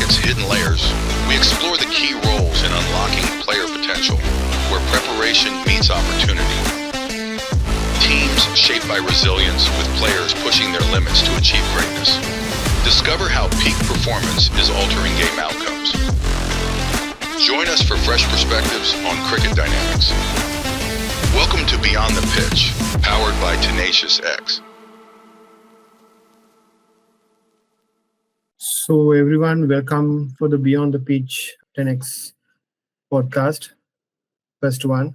cricket's hidden layers, we explore the key roles in unlocking player potential, where preparation meets opportunity. Teams shaped by resilience, with players pushing their limits to achieve greatness. Discover how peak performance is altering game outcomes. Join us for fresh perspectives on cricket dynamics. Welcome to Beyond the Pitch, powered by 10aciousX. So everyone, welcome for the Beyond the Pitch 10x podcast, first one.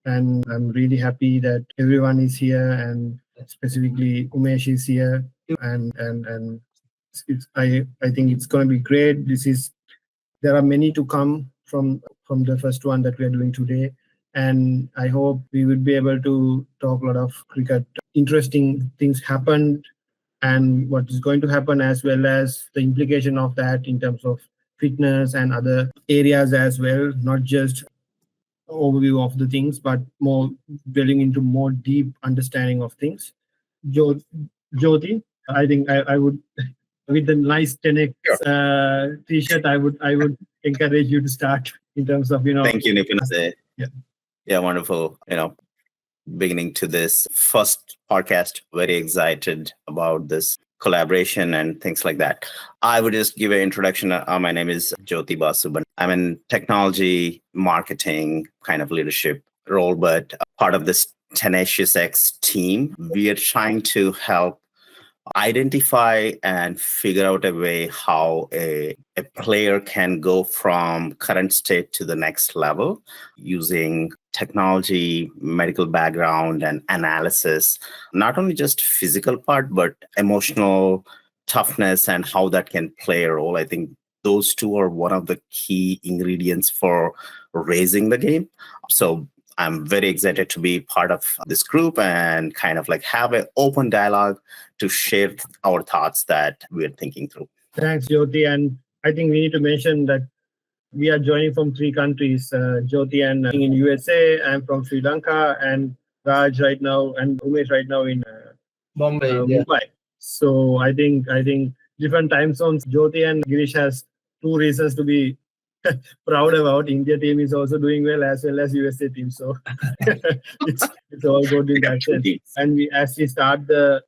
And I'm really happy that everyone is here, and specifically Umesh is here. And I think it's going to be great. There are many to come from the first one that we are doing today. And I hope we will be able to talk a lot of cricket. Interesting things happened, and what is going to happen, as well as the implication of that in terms of fitness and other areas as well, not just overview of the things, but more dwelling into more deep understanding of things. Jyoti, I think I would, with the nice 10x t-shirt, I would encourage you to start in terms of, Thank you, Nipin. Yeah, wonderful. Beginning to this first podcast, very excited about this collaboration and things like that. I would just give an introduction. My name is Jyoti Basuban. I'm in technology, marketing, kind of leadership role, but part of this 10aciousX team. We are trying to help identify and figure out a way how a player can go from current state to the next level using technology, medical background, and analysis, not only just physical part, but emotional toughness and how that can play a role. I think those two are one of the key ingredients for raising the game. So I'm very excited to be part of this group and kind of like have an open dialogue to share our thoughts that we're thinking through. Thanks, Jyoti. And I think we need to mention that we are joining from 3 countries. Jyoti and in USA, I'm from Sri Lanka, and Raj right now and Umesh right now in Mumbai. So I think different time zones. Jyoti and Girish has 2 reasons to be proud about. India team is also doing well as USA team. So it's all good in that sense. And as we start the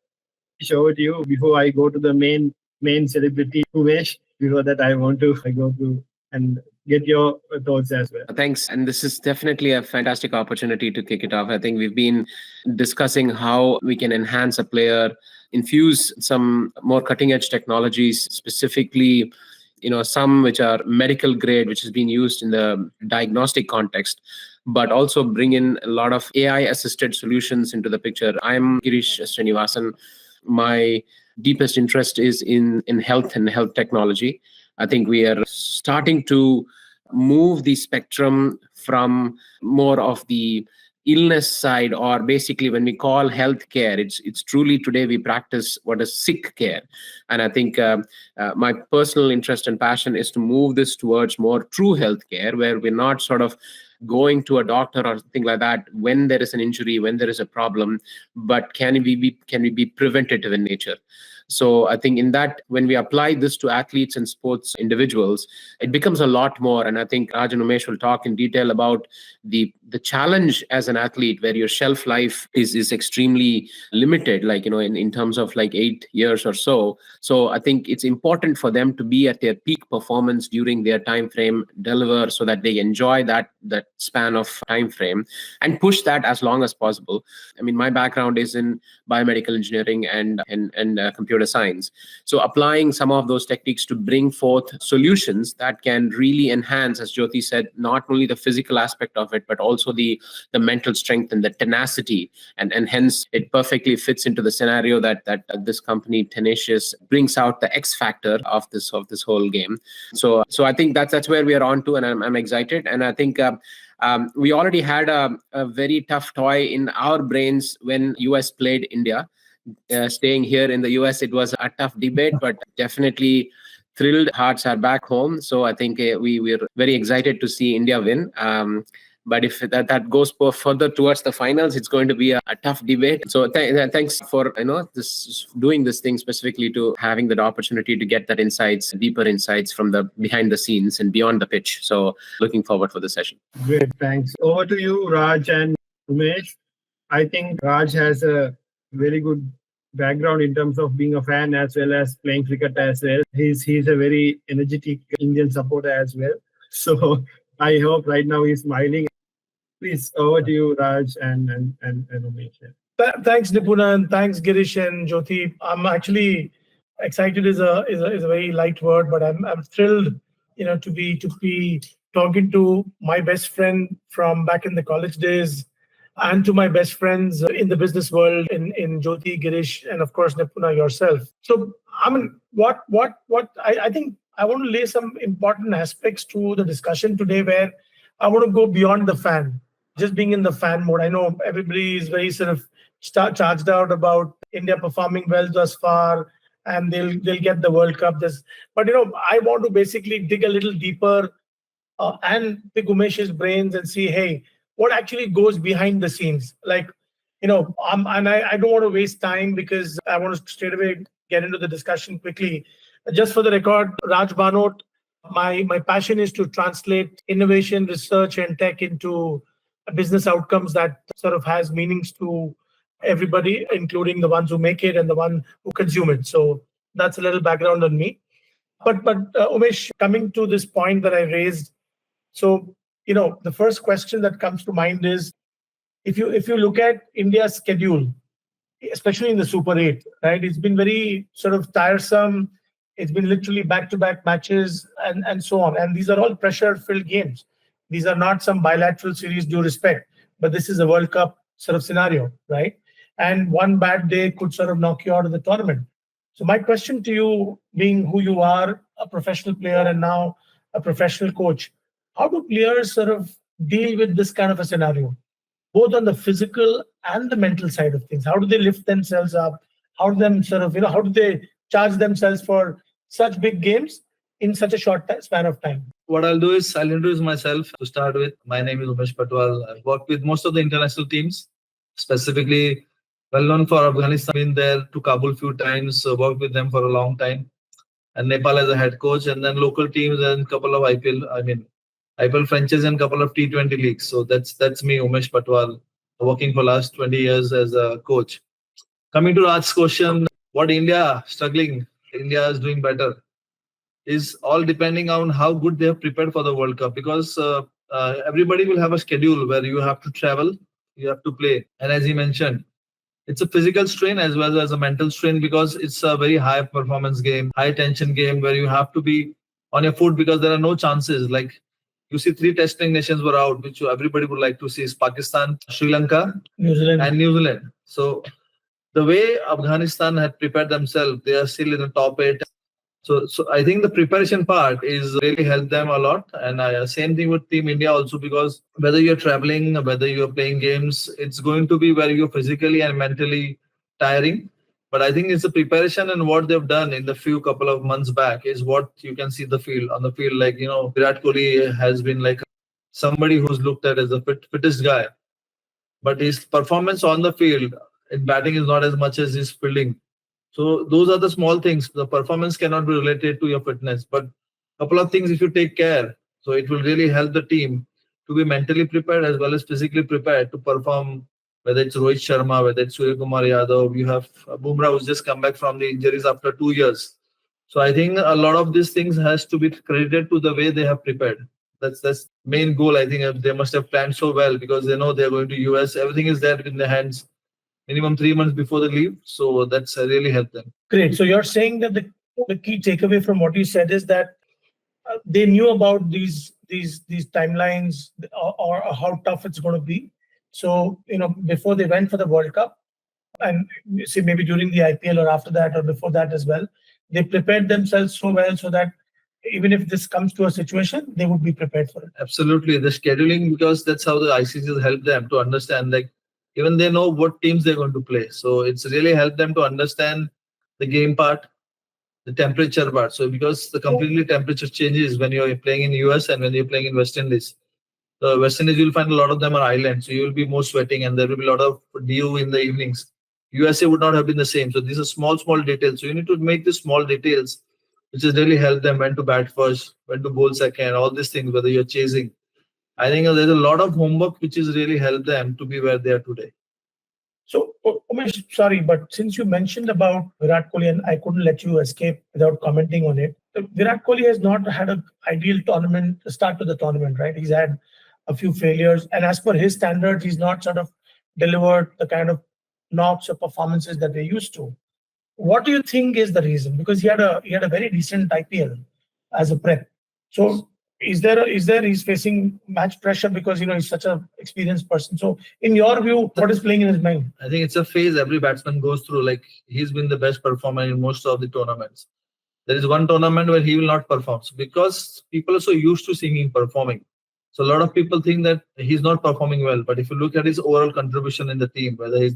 show with you, before I go to the main celebrity, Umesh, before that I want to go through and get your thoughts as well. Thanks. And this is definitely a fantastic opportunity to kick it off. I think we've been discussing how we can enhance a player, infuse some more cutting edge technologies, specifically some which are medical grade, which is being used in the diagnostic context, but also bring in a lot of AI assisted solutions into the picture. I'm Girish Srinivasan. My deepest interest is in health and health technology. I think we are starting to move the spectrum from more of the illness side, or basically when we call healthcare, it's truly today we practice what is sick care. And I think my personal interest and passion is to move this towards more true healthcare, where we're not sort of going to a doctor or something like that when there is an injury, when there is a problem, but can we be preventative in nature? So I think in that, when we apply this to athletes and sports individuals, it becomes a lot more. And I think Raj and Umesh will talk in detail about the challenge as an athlete, where your shelf life is extremely limited, like, in terms of like 8 years or so. So I think it's important for them to be at their peak performance during their time frame, deliver so that they enjoy that span of time frame and push that as long as possible. I mean, my background is in biomedical engineering and computer science. So applying some of those techniques to bring forth solutions that can really enhance, as Jyoti said, not only the physical aspect of it, but also the mental strength and the tenacity. And hence it perfectly fits into the scenario that this company Tenacious brings out the X factor of this whole game. So I think that's where we are on to, and I'm excited. And I think we already had a very tough toy in our brains when US played India. Staying here in the US, it was a tough debate, but definitely thrilled. Hearts are back home. So I think we're very excited to see India win. But if that goes further towards the finals, it's going to be a tough debate. So thanks for doing this thing specifically to having that opportunity to get that deeper insights from the behind the scenes and beyond the pitch. So looking forward for the session. Great, thanks. Over to you, Raj and Umesh. I think Raj has a very good background in terms of being a fan as well as playing cricket as well. He's a very energetic Indian supporter as well. So I hope right now he's smiling. Please, over to you, Raj and Umesh. Thanks, Nipuna, and thanks, Girish and Jyoti. I'm actually excited is a very light word, but I'm thrilled, to be talking to my best friend from back in the college days, and to my best friends in the business world, in Jyoti, Girish, and of course Nipuna, yourself. So I mean, what I think I want to lay some important aspects to the discussion today, where I want to go beyond the fan, just being in the fan mode. I know everybody is very sort of charged out about India performing well thus far, and they'll get the World Cup. But I want to basically dig a little deeper and pick Umesh's brains and see, hey, what actually goes behind the scenes? Like, and I don't want to waste time, because I want to straight away get into the discussion quickly. Just for the record, Raj Banot, my passion is to translate innovation, research, and tech into business outcomes that sort of has meanings to everybody, including the ones who make it and the one who consume it. So that's a little background on me. But Umesh, coming to this point that I raised, so the first question that comes to mind is, if you look at India's schedule, especially in the Super 8, right? It's been very sort of tiresome. It's been literally back-to-back matches and so on. And these are all pressure-filled games. These are not some bilateral series, due respect, but this is a World Cup sort of scenario, right? And one bad day could sort of knock you out of the tournament. So my question to you, being who you are, a professional player and now a professional coach, how do players sort of deal with this kind of a scenario, both on the physical and the mental side of things? How do they lift themselves up? How do how do they charge themselves for such big games in such a short span of time? What I'll do is I'll introduce myself to start with. My name is Umesh Patwal. I've worked with most of the international teams, specifically well known for Afghanistan. Been there to Kabul few times, worked with them for a long time, and Nepal as a head coach, and then local teams and a couple of IPL franchises and a couple of T20 leagues. So that's me, Umesh Patwal, working for last 20 years as a coach. Coming to Raj's question, what India struggling, India is doing better, is all depending on how good they have prepared for the World Cup, because everybody will have a schedule where you have to travel, you have to play. And as he mentioned, it's a physical strain as well as a mental strain, because it's a very high performance game, high tension game where you have to be on your foot, because there are no chances. Like you see, 3 testing nations were out, which everybody would like to see, is Pakistan, Sri Lanka, New Zealand. and New Zealand. So the way Afghanistan had prepared themselves, they are still in the top 8. So I think the preparation part is really helped them a lot. And same thing with Team India also, because whether you're traveling, whether you're playing games, it's going to be where you're physically and mentally tiring. But I think it's the preparation and what they've done in the couple of months back is what you can see on the field. Like, Virat Kohli has been like somebody who's looked at as the fittest guy. But his performance on the field in batting is not as much as his fielding. So those are the small things. The performance cannot be related to your fitness, but a couple of things if you take care, so it will really help the team to be mentally prepared as well as physically prepared to perform, whether it's Rohit Sharma, whether it's Surya Kumar Yadav, you have Bumrah who's just come back from the injuries after 2 years. So I think a lot of these things has to be credited to the way they have prepared. That's main goal. I think they must have planned so well, because they know they're going to US. Everything is there in their hands. Minimum 3 months before they leave. So that's really helped them. Great. So you're saying that the key takeaway from what you said is that they knew about these timelines or how tough it's going to be. So, before they went for the World Cup, and say maybe during the IPL or after that or before that as well, they prepared themselves so well so that even if this comes to a situation, they would be prepared for it. Absolutely. The scheduling, because that's how the ICC helped them to understand, like, even they know what teams they're going to play. So it's really helped them to understand the game part, the temperature part. So because the completely temperature changes when you're playing in US and when you're playing in West Indies. The West Indies, you'll find a lot of them are islands, so you will be more sweating and there will be a lot of dew in the evenings. USA would not have been the same. So these are small details. So you need to make the small details, which has really helped them when to bat first, when to bowl second, all these things, whether you're chasing. I think there's a lot of homework which has really helped them to be where they are today. So, Umesh, sorry, but since you mentioned about Virat Kohli, and I couldn't let you escape without commenting on it. Virat Kohli has not had an ideal tournament start to the tournament, right? He's had a few failures, and as per his standards, he's not sort of delivered the kind of knocks or performances that they used to. What do you think is the reason? Because he had a very decent IPL as a prep. So is there he's facing match pressure because he's such an experienced person. So in your view, what is playing in his mind? I think it's a phase every batsman goes through. Like, he's been the best performer in most of the tournaments. There is one tournament where he will not perform. So because people are so used to seeing him performing. So a lot of people think that he's not performing well. But if you look at his overall contribution in the team, whether he's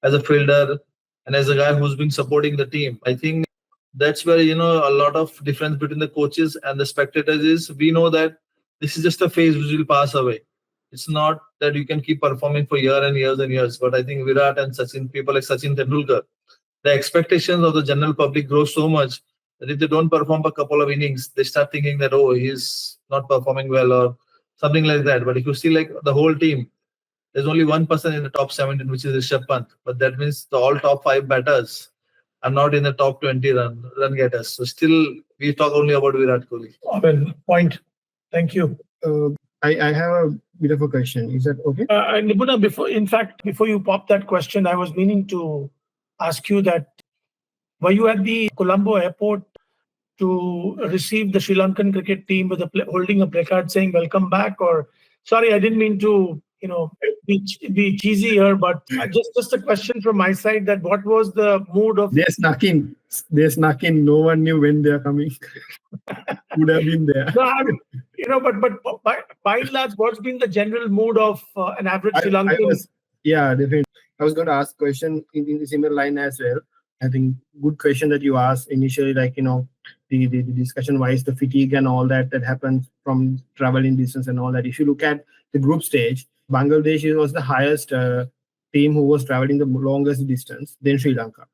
as a fielder and as a guy who's been supporting the team, I think that's where, a lot of difference between the coaches and the spectators is. We know that this is just a phase which will pass away. It's not that you can keep performing for years and years and years. But I think Virat and Sachin, people like Sachin Tendulkar, the expectations of the general public grow so much that if they don't perform a couple of innings, they start thinking that, oh, he's not performing well or something like that. But if you see like the whole team, there's only one person in the top 17, which is Rishabh Pant. But that means the all top 5 batters are not in the top 20 run getters. So still, we talk only about Virat Kohli. Well, point. Thank you. I have a bit of a question. Is that okay? Nibuna, before you pop that question, I was meaning to ask you that, were you at the Colombo airport to receive the Sri Lankan cricket team with holding a placard saying "Welcome back"? Or, sorry, I didn't mean to be cheesy here, but just a question from my side: that what was the mood of? They snuck in. No one knew when they are coming. Would have been there. No, but by and large, what's been the general mood of an average Sri Lankan? Yeah, definitely. I was going to ask a question in the similar line as well. I think good question that you asked initially, like, the discussion wise, the fatigue and all that happens from traveling distance and all that. If you look at the group stage, Bangladesh was the highest team who was traveling the longest distance, then Sri Lanka.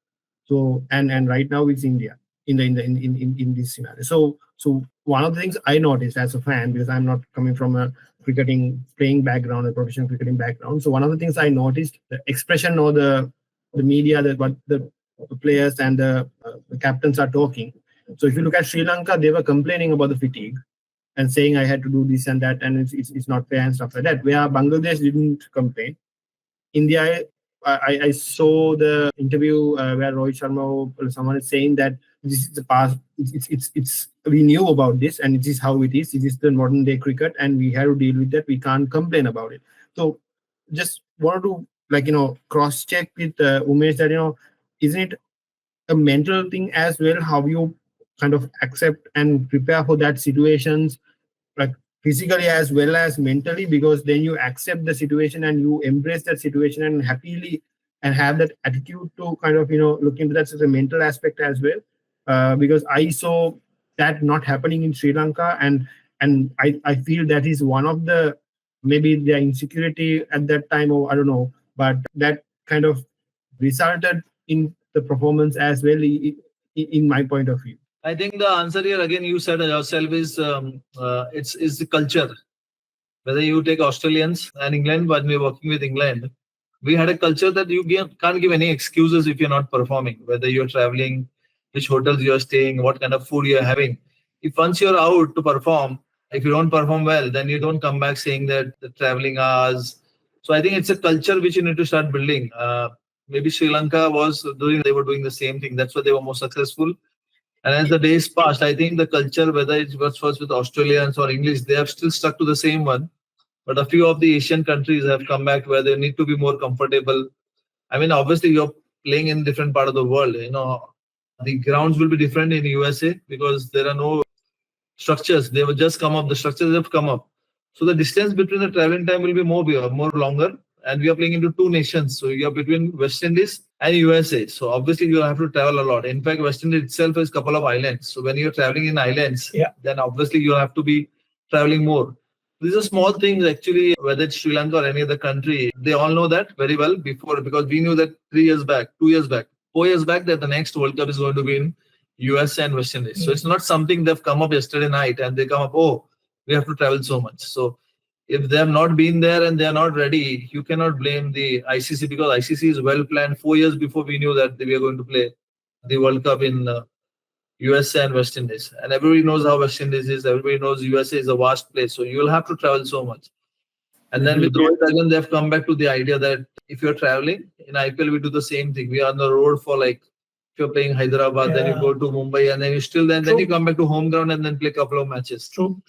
So and right now it's India in this scenario. So one of the things I noticed as a fan, because I'm not coming from a playing background, a professional cricketing background. So one of the things I noticed, the expression or the media, that what the players and the captains are talking. So if you look at Sri Lanka, they were complaining about the fatigue and saying I had to do this and that, and it's not fair and stuff like that. Where Bangladesh didn't complain. India, I saw the interview where Rohit Sharma or someone is saying that this is the past. It's we knew about this and it is how it is. It is the modern day cricket and we have to deal with that. We can't complain about it. So just wanted to cross check with Umesh that isn't it a mental thing as well, how you kind of accept and prepare for that situations, like physically as well as mentally, because then you accept the situation and you embrace that situation and happily and have that attitude to kind of look into that as a mental aspect as well, because I saw that not happening in Sri Lanka, and I feel that is one of the maybe their insecurity at that time, or I don't know, but that kind of resulted in the performance as well, in my point of view. I think the answer here, again, you said yourself, is it's the culture. Whether you take Australians and England, when we're working with England, we had a culture that you can't give any excuses if you're not performing. Whether you're traveling, which hotels you're staying, what kind of food you're having. If once you're out to perform, if you don't perform well, then you don't come back saying that the traveling hours. So I think it's a culture which you need to start building. Maybe Sri Lanka they were doing the same thing. That's why they were more successful. And as the days passed, I think the culture, whether it was first with Australians or English, they have still stuck to the same one. But a few of the Asian countries have come back where they need to be more comfortable. I mean, obviously, you're playing in different part of the world. The grounds will be different in USA because there are no structures. They will just come up. The structures have come up. So the distance between the traveling time will be more longer. And we are playing into 2 nations. So you are between West Indies and USA. So obviously you have to travel a lot. In fact, West Indies itself is a couple of islands. So when you're traveling in islands, then obviously you have to be traveling more. These are small things actually, whether it's Sri Lanka or any other country, they all know that very well before, because we knew that 3 years back, 2 years back, 4 years back, that the next World Cup is going to be in US and West Indies. So it's not something they've come up yesterday night and they come up, oh, we have to travel so much. So if they have not been there and they are not ready, you cannot blame the ICC, because ICC is well planned 4 years before we knew that we are going to play the World Cup in USA and West Indies. And everybody knows how West Indies is. Everybody knows USA is a vast place. So you'll have to travel so much. And then with Rohit again, they've come back to the idea that if you're traveling, in IPL, we do the same thing. We are on the road for like, if you're playing Hyderabad, then you go to Mumbai, and then you still, then you come back to home ground and then play a couple of matches. True.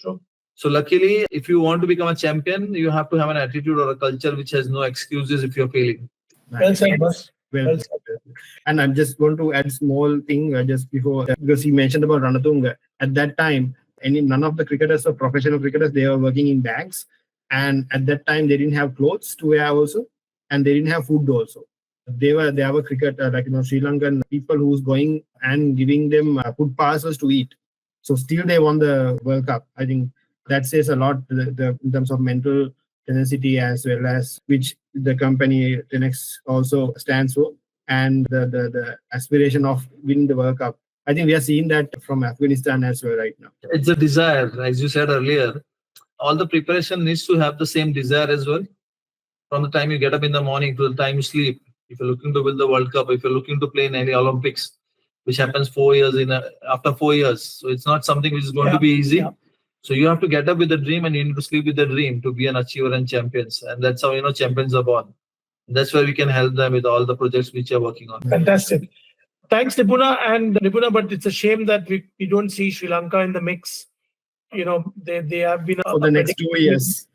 So luckily, if you want to become a champion, you have to have an attitude or a culture which has no excuses if you're failing. Well said, boss. Well said. And I'm just going to add a small thing just before, because he mentioned about Ranatunga. At that time, none of the cricketers or professional cricketers, they were working in banks. And at that time, they didn't have clothes to wear also, and they didn't have food also. They were cricket, Sri Lankan people who's going and giving them food parcels to eat. So still they won the World Cup. I think that says a lot in terms of mental tenacity, as well as which the company 10X also stands for, and the aspiration of winning the World Cup. I think we are seeing that from Afghanistan as well right now. It's a desire, as you said earlier. All the preparation needs to have the same desire as well. From the time you get up in the morning to the time you sleep, if you're looking to win the World Cup, if you're looking to play in any Olympics, which happens 4 years after 4 years. So it's not something which is going to be easy. Yeah. So you have to get up with a dream and you need to sleep with a dream to be an achiever and champions. And that's how, champions are born. That's where we can help them with all the projects which are working on. Fantastic. Thanks, Nipuna. But it's a shame that we don't see Sri Lanka in the mix. They have been for the next 2 years.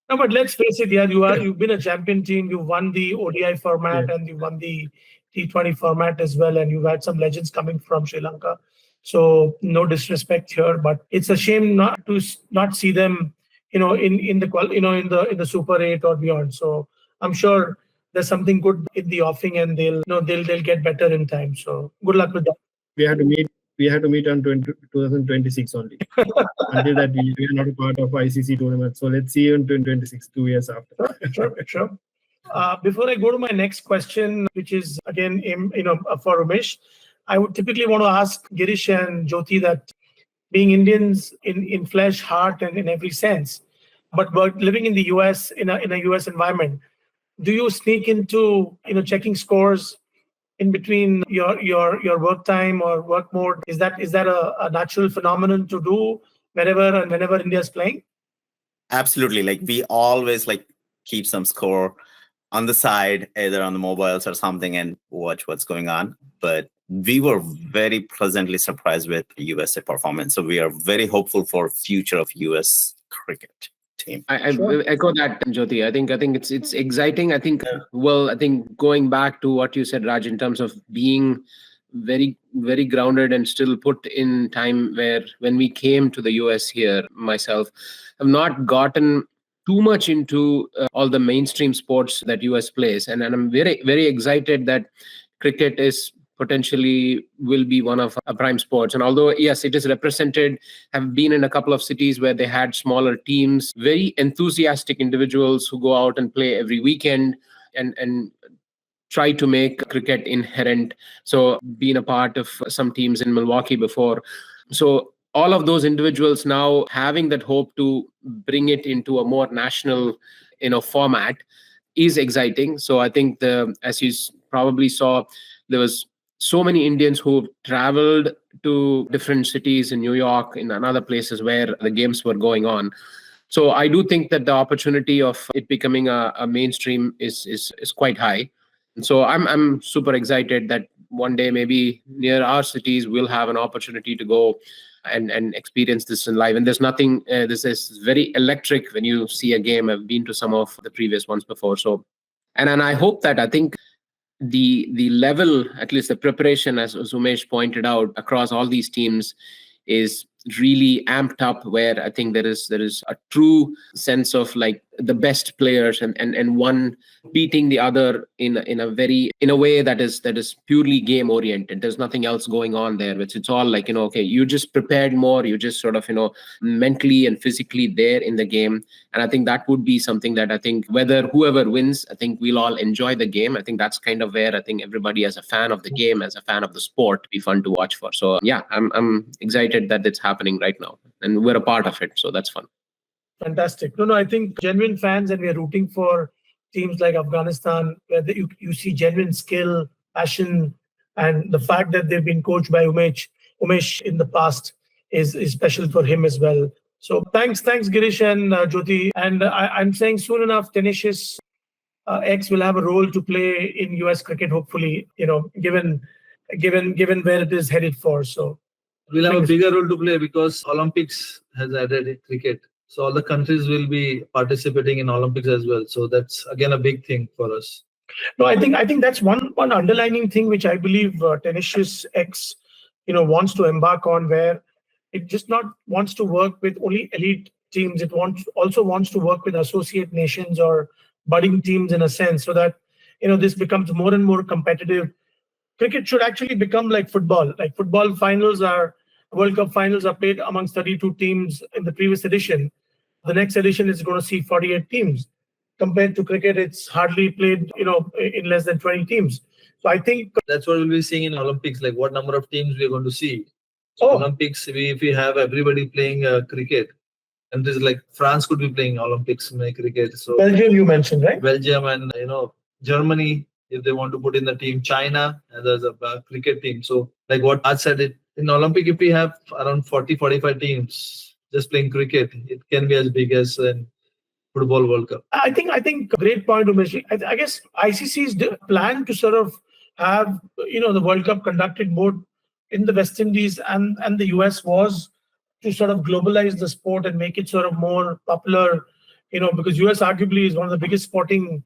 No, but let's face it, you've been a champion team. You've won the ODI format and you've won the T20 format as well, and you've had some legends coming from Sri Lanka. So no disrespect here, but it's a shame not to see them, in the Super 8 or beyond. So I'm sure there's something good in the offing, and they'll get better in time. So good luck with that. We have to meet on 2026 only. Until that, we are not a part of ICC tournament. So let's see you in 2026, 2 years after. Sure. Before I go to my next question, which is again, for Ramesh, I would typically want to ask Girish and Jyoti that, being Indians in flesh, heart, and in every sense, but living in the US, in a US environment, do you sneak into checking scores in between your work time or work mode? Is that a natural phenomenon to do wherever and whenever India is playing? Absolutely. Like, we always keep some score on the side, either on the mobiles or something, and watch what's going on. But we were very pleasantly surprised with USA performance. So we are very hopeful for future of US cricket team. I echo that, Jyoti. I think it's exciting. I think going back to what you said, Raj, in terms of being very, very grounded and still put in time, where when we came to the US here, myself, I've not gotten too much into all the mainstream sports that US plays. And I'm very, very excited that cricket is potentially will be one of our prime sports. And although, yes, it is represented, have been in a couple of cities where they had smaller teams, very enthusiastic individuals who go out and play every weekend and try to make cricket inherent. So being a part of some teams in Milwaukee before. So all of those individuals now having that hope to bring it into a more national, format is exciting. So I think as you probably saw, there was so many Indians who traveled to different cities in New York, in other places where the games were going on. So I do think that the opportunity of it becoming a mainstream is quite high. And so I'm super excited that one day, maybe near our cities, we'll have an opportunity to go and experience this in live. And there's nothing, this is very electric when you see a game. I've been to some of the previous ones before. So, and I hope that, I think the level, at least the preparation, as Umesh pointed out, across all these teams is really amped up, where I think there is a true sense of the best players, and one beating the other in a way that is purely game oriented. There's nothing else going on there. It's all like, okay, you just prepared more, you just sort of mentally and physically there in the game. And I think that would be something that I think whoever wins, I think we'll all enjoy the game. I think that's kind of where I think everybody, as a fan of the game, as a fan of the sport, be fun to watch for. So yeah, I'm excited that it's happening right now and we're a part of it, so that's fun. Fantastic. No, I think genuine fans, and we are rooting for teams like Afghanistan, where you see genuine skill, passion, and the fact that they've been coached by Umesh in the past is special for him as well. So thanks Girish and Jyoti. And I'm saying soon enough, 10aciousX will have a role to play in US cricket, hopefully, given where it is headed for. So we'll have a bigger role to play because Olympics has added cricket. So all the countries will be participating in Olympics as well. So that's again a big thing for us. No, I think that's one underlining thing which I believe 10aciousX wants to embark on, where it just not wants to work with only elite teams. It also wants to work with associate nations or budding teams in a sense, so that this becomes more and more competitive. Cricket should actually become like football. Like football World Cup finals are played amongst 32 teams in the previous edition. The next edition is going to see 48 teams. Compared to cricket, it's hardly played, in less than 20 teams. So I think that's what we'll be seeing in Olympics, like what number of teams we're going to see. So Olympics, if we have everybody playing cricket, and there's like France could be playing Olympics cricket. So Belgium, you mentioned, right? Belgium and Germany, if they want to put in the team, China, and there's a cricket team. So like what Raj said, in Olympic, if we have around 40-45 teams just playing cricket, it can be as big as in Football World Cup. I think great point, Umesh. I guess ICC's plan to sort of have the World Cup conducted both in the West Indies and the US was to sort of globalize the sport and make it sort of more popular, because US arguably is one of the biggest sporting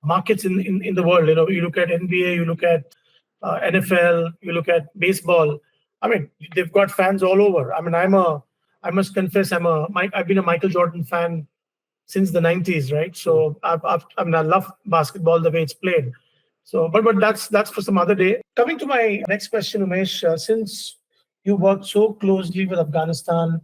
markets in the world. You look at NBA, you look at NFL, you look at baseball. I mean, they've got fans all over. I mean, I must confess, I've been a Michael Jordan fan since the 90s, right? So I love basketball the way it's played. So, but that's for some other day. Coming to my next question, Umesh, since you worked so closely with Afghanistan,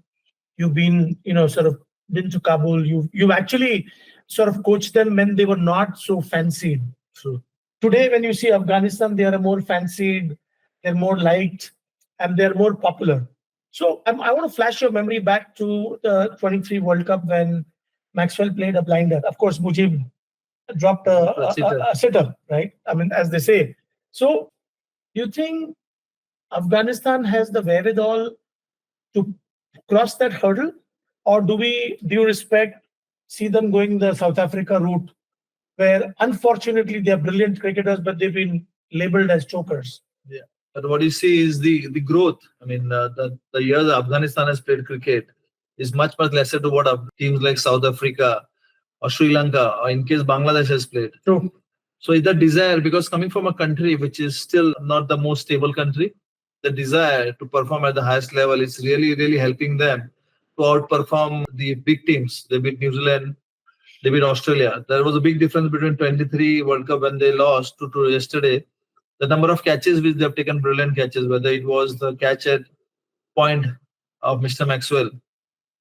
you've been, sort of been to Kabul. You've actually sort of coached them when they were not so fancied. True. Today, when you see Afghanistan, they are more fancied, they're more liked, and they're more popular. So I want to flash your memory back to the 23 World Cup when Maxwell played a blinder. Of course, Mujib dropped a sitter, right? I mean, as they say. So you think Afghanistan has the wherewithal to cross that hurdle? Or do you see them going the South Africa route, where unfortunately they're brilliant cricketers, but they've been labeled as chokers? Yeah. But what you see is the growth. I mean, the year that Afghanistan has played cricket is much lesser to what teams like South Africa or Sri Lanka, or in case Bangladesh has played. True. So the desire, because coming from a country which is still not the most stable country, the desire to perform at the highest level is really, really helping them to outperform the big teams. They beat New Zealand, they beat Australia. There was a big difference between 23 World Cup when they lost to yesterday. The number of catches which they have taken, brilliant catches, whether it was the catch at point of Mr. Maxwell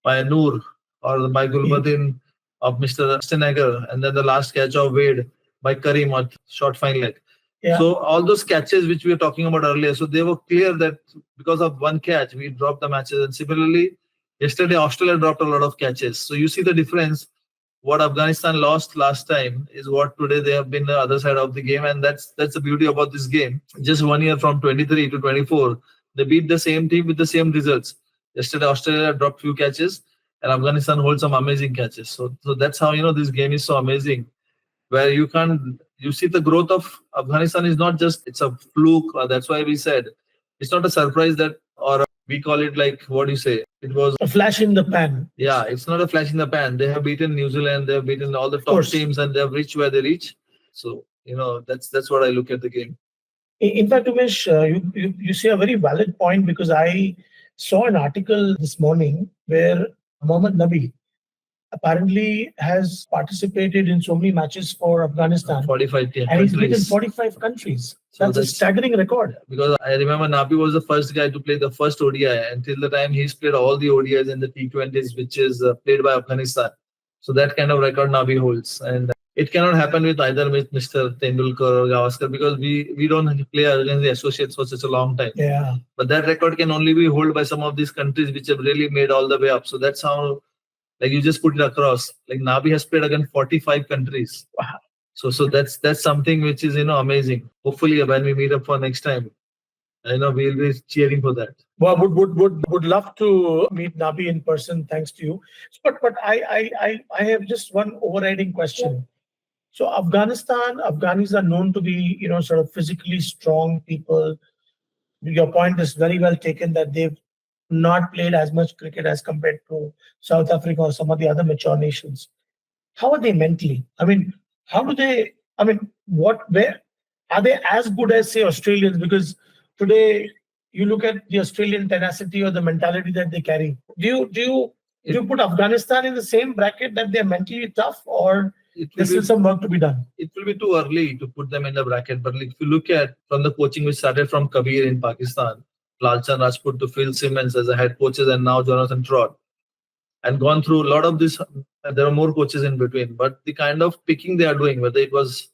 by Noor, or by Gulbuddin of Mr. Stenager, and then the last catch of Wade by Karim on short fine leg. Yeah. So all those catches which we were talking about earlier, so they were clear that because of one catch, we dropped the matches. And similarly, yesterday, Australia dropped a lot of catches. So you see the difference. What Afghanistan lost last time is what today they have been the other side of the game. And that's the beauty about this game. Just 1 year from 23 to 24, they beat the same team with the same results. Yesterday, Australia dropped few catches and Afghanistan holds some amazing catches. So that's how, this game is so amazing, where you see the growth of Afghanistan is not just, it's a fluke. That's why we said it's not a surprise that, or we call it like, what do you say? It was a flash in the pan. Yeah, it's not a flash in the pan. They have beaten New Zealand, they have beaten all the top teams, and they have reached where they reach. So, that's what I look at the game. In fact, Umesh, you say a very valid point, because I saw an article this morning where Mohammad Nabi, apparently has participated in so many matches for Afghanistan. 45 And he's played in countries. 45 countries. So That's a staggering record. Because I remember Nabi was the first guy to play the first ODI. Until the time he's played all the ODIs in the T20s, which is played by Afghanistan. So that kind of record Nabi holds. And it cannot happen with either with Mr. Tendulkar or Gavaskar because we don't play against the associates for such a long time. Yeah. But that record can only be held by some of these countries which have really made all the way up. So that's how, like you just put it across. Like Nabi has played against 45 countries. Wow. So that's something which is amazing. Hopefully when we meet up for next time, we'll be cheering for that. Well, would love to meet Nabi in person. Thanks to you. But I have just one overriding question. So Afghanis are known to be sort of physically strong people. Your point is very well taken that they've not played as much cricket as compared to South Africa or some of the other mature nations. How are they mentally? I mean, where are they as good as, say, Australians? Because today you look at the Australian tenacity or the mentality that they carry. Do you put Afghanistan in the same bracket that they're mentally tough, or there's still some work to be done? It will be too early to put them in the bracket. But if you look at from the coaching which started from Kabir in Pakistan, Lalchan Rajput to Phil Simmons as the head coaches, and now Jonathan Trott, and gone through a lot of this. There are more coaches in between, but the kind of picking they are doing, whether it was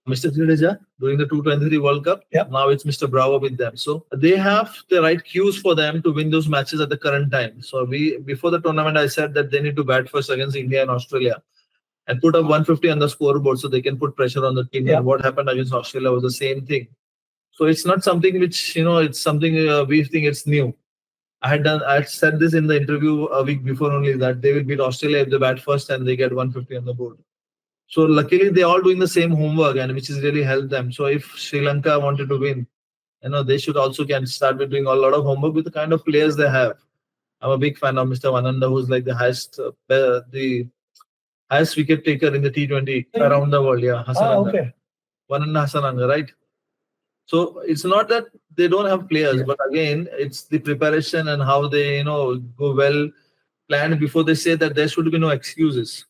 Mr. Jadeja during the 2023 World Cup, now it's Mr. Bravo with them. So they have the right cues for them to win those matches at the current time. So before the tournament, I said that they need to bat first against India and Australia and put up 150 on the scoreboard so they can put pressure on the team. And what happened against Australia was the same thing. So it's not something which, it's something we think it's new. I had said this in the interview a week before only, that they will beat Australia if they bat first and they get 150 on the board. So luckily they're all doing the same homework, and which has really helped them. So if Sri Lanka wanted to win, they should also can start with doing a lot of homework with the kind of players they have. I'm a big fan of Mr. Vananda, who's like the highest wicket taker in the T20 around the world. Yeah, okay. Vananda Hassananga, right? So it's not that they don't have players, but again, it's the preparation and how they, go well planned before they say that there should be no excuses.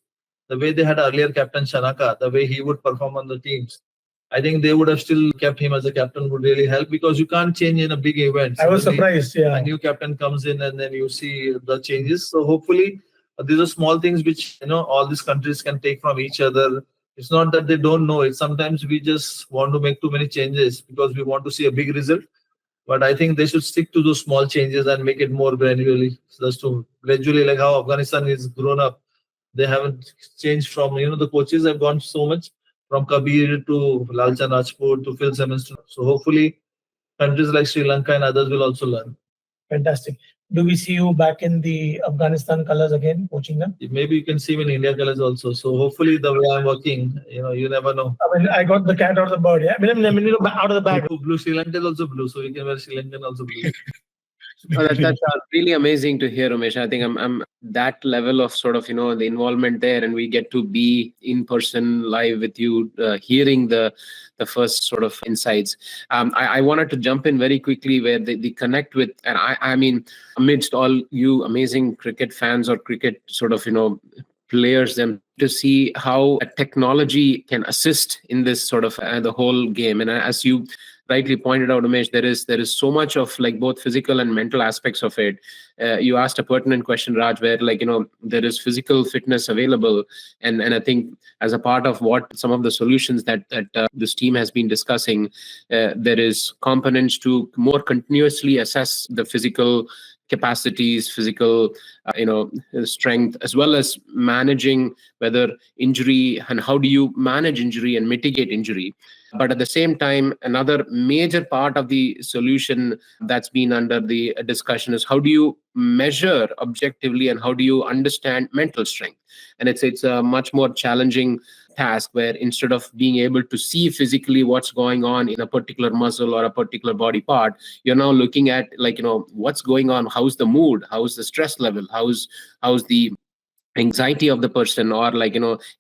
The way they had earlier captain Shanaka, the way he would perform on the teams, I think they would have still kept him as a captain would really help, because you can't change in a big event. I was surprised, A new captain comes in and then you see the changes. So hopefully these are small things which, all these countries can take from each other. It's not that they don't know it. Sometimes we just want to make too many changes because we want to see a big result. But I think they should stick to those small changes and make it more gradually. Just to gradually, like how Afghanistan is grown up. They haven't changed from, the coaches have gone so much from Kabir to Lalchan Rajput to Phil Simmons. So hopefully countries like Sri Lanka and others will also learn. Fantastic. Do we see you back in the Afghanistan colors again, coaching them? Maybe you can see me in India colors also. So hopefully the way I'm working, you never know. I mean, I got the cat out of the bird. Yeah, I mean, out of the bag. Blue Sri Lanka is also blue, so we can wear Sri Lankan also blue. That's really amazing to hear, Umesh. I think I'm that level of sort of, the involvement there, and we get to be in person live with you, hearing the first sort of insights. I wanted to jump in very quickly where they connect with, and I mean, amidst all you amazing cricket fans or cricket sort of, players, them to see how a technology can assist in this sort of the whole game. And as you rightly pointed out, Umesh, there is so much of like both physical and mental aspects of it. You asked a pertinent question, Raj, where there is physical fitness available, and I think as a part of what some of the solutions that this team has been discussing, there is components to more continuously assess the physical capacities, physical strength, as well as managing whether injury and how do you manage injury and mitigate injury. But at the same time, another major part of the solution that's been under the discussion is how do you measure objectively and how do you understand mental strength? And it's a much more challenging task where instead of being able to see physically what's going on in a particular muscle or a particular body part, you're now looking at what's going on, how's the mood, how's the stress level, how's the anxiety of the person, or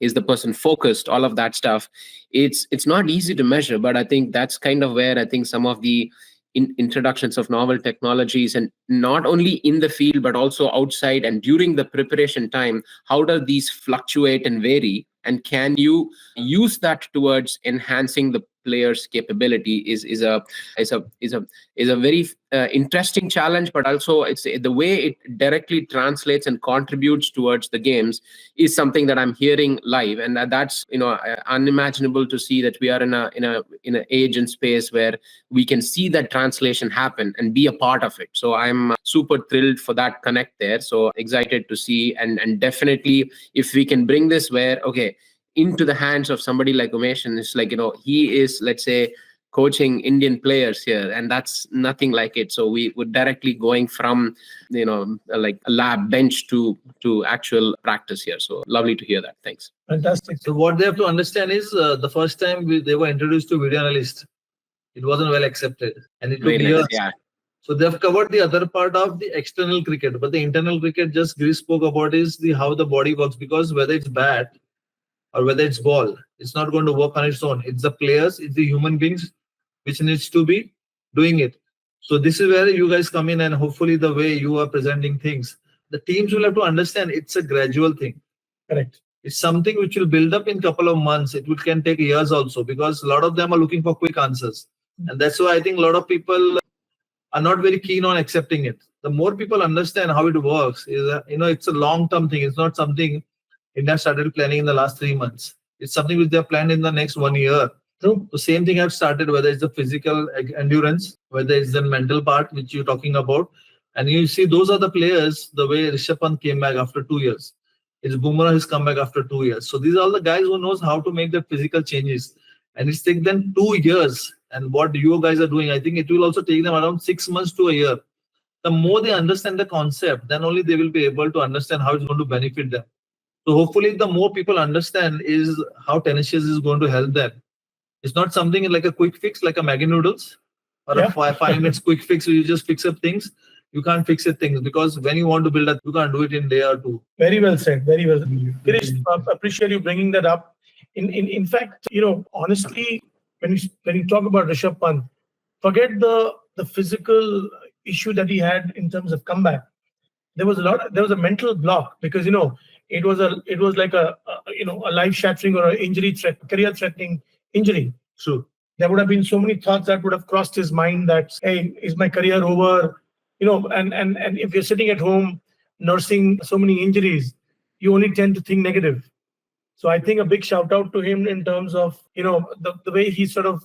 is the person focused, all of that stuff. It's not easy to measure, but I think that's kind of where I think some of the introductions of novel technologies, and not only in the field but also outside and during the preparation time, how do these fluctuate and vary, and can you use that towards enhancing the player's capability is a very interesting challenge, but also it's the way it directly translates and contributes towards the games is something that I'm hearing live, and that's unimaginable to see that we are in an age and space where we can see that translation happen and be a part of it. So I'm super thrilled for that connect there. So excited to see, and definitely if we can bring this where into the hands of somebody like Umesh, and it's like he is, let's say, coaching Indian players here, and that's nothing like it. So we were directly going from like a lab bench to actual practice here. So lovely to hear that. Thanks. Fantastic. So what they have to understand is the first time they were introduced to video analyst, it wasn't well accepted, and it took years. Yeah. So they've covered the other part of the external cricket, but the internal cricket, just Girish spoke about, is how the body works, because whether it's bat or whether it's ball, it's not going to work on its own. It's the players, it's the human beings which needs to be doing it. So this is where you guys come in, and hopefully the way you are presenting things, the teams will have to understand it's a gradual thing. Correct. It's something which will build up in a couple of months. It can take years also, because a lot of them are looking for quick answers. And that's why I think a lot of people are not very keen on accepting it. The more people understand how it works, it's a long-term thing. It's not something India started planning in the last 3 months. It's something which they have planned in the next 1 year. True. The same thing have started, whether it's the physical endurance, whether it's the mental part, which you're talking about. And you see, those are the players, the way Rishabh Pant came back after 2 years. It's Bumrah has come back after 2 years. So these are all the guys who knows how to make the physical changes. And it's taken them 2 years. And what you guys are doing, I think it will also take them around 6 months to a year. The more they understand the concept, then only they will be able to understand how it's going to benefit them. So hopefully the more people understand is how Tenacious is going to help them. It's not something like a quick fix, like a Maggi noodles or a 5 minutes quick fix where you just fix up things. You can't fix it things, because when you want to build up, you can't do it in a day or two. Very well said. Very well said. Girish, appreciate you bringing that up. In fact, honestly, when you talk about Rishabh Pant, forget the physical issue that he had in terms of comeback. There was a mental block, because it was like a life-shattering or an career-threatening injury. True. There would have been so many thoughts that would have crossed his mind that, hey, is my career over? And if you're sitting at home nursing so many injuries, you only tend to think negative. So I think a big shout out to him in terms of the way he sort of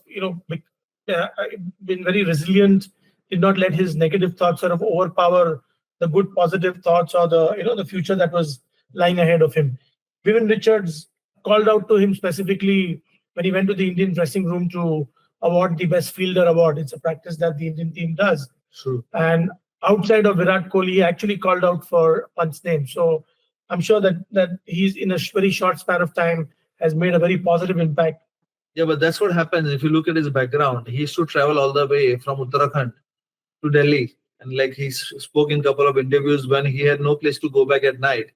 been very resilient, did not let his negative thoughts sort of overpower the good positive thoughts or the future that was lying ahead of him. Vivian Richards called out to him specifically when he went to the Indian dressing room to award the best fielder award. It's a practice that the Indian team does. True. And outside of Virat Kohli, he actually called out for Pant's name. So I'm sure that he's in a very short span of time has made a very positive impact. Yeah, but that's what happens. If you look at his background, he used to travel all the way from Uttarakhand to Delhi. And like he spoke in a couple of interviews, when he had no place to go back at night,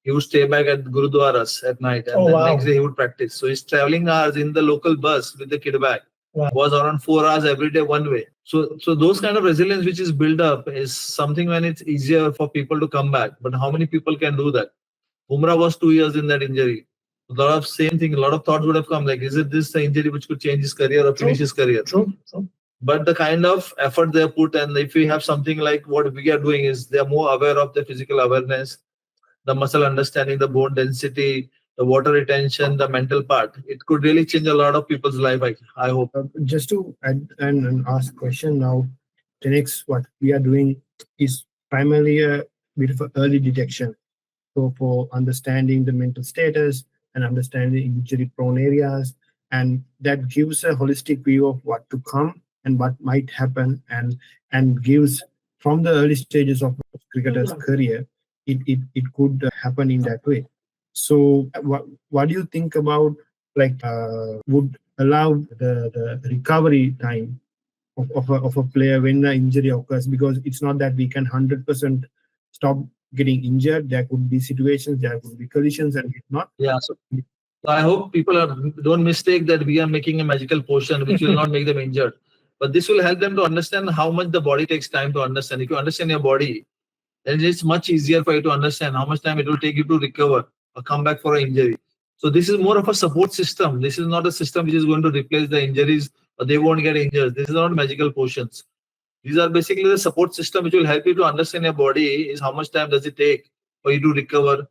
he would stay back at Gurudwaras at night. And next day he would practice. So his traveling hours in the local bus with the kid bag was around 4 hours every day one way. So those kind of resilience which is built up is something when it's easier for people to come back. But how many people can do that? Bumrah was 2 years in that injury. A lot of same thing, a lot of thoughts would have come like, is it this the injury which could change his career or finish his career? True. But the kind of effort they put, and if we have something like what we are doing, is they are more aware of the physical awareness, the muscle understanding, the bone density, the water retention, the mental part. It could really change a lot of people's life, I hope. Just to add and ask a question now, 10x, what we are doing is primarily a bit of early detection. So for understanding the mental status and understanding injury-prone areas, and that gives a holistic view of what to come and what might happen, and gives from the early stages of cricketer's career, it could happen in that way. So what do you think about would allow the recovery time of a player when the injury occurs? Because it's not that we can 100% stop getting injured. There could be situations, there could be collisions, and if not. Yeah. So I hope people don't mistake that we are making a magical potion which will not make them injured. But this will help them to understand how much the body takes time to understand. If you understand your body, then it's much easier for you to understand how much time it will take you to recover or come back for an injury. So this is more of a support system. This is not a system which is going to replace the injuries, or they won't get injured. This is not magical potions. These are basically the support system which will help you to understand your body, is how much time does it take for you to recover,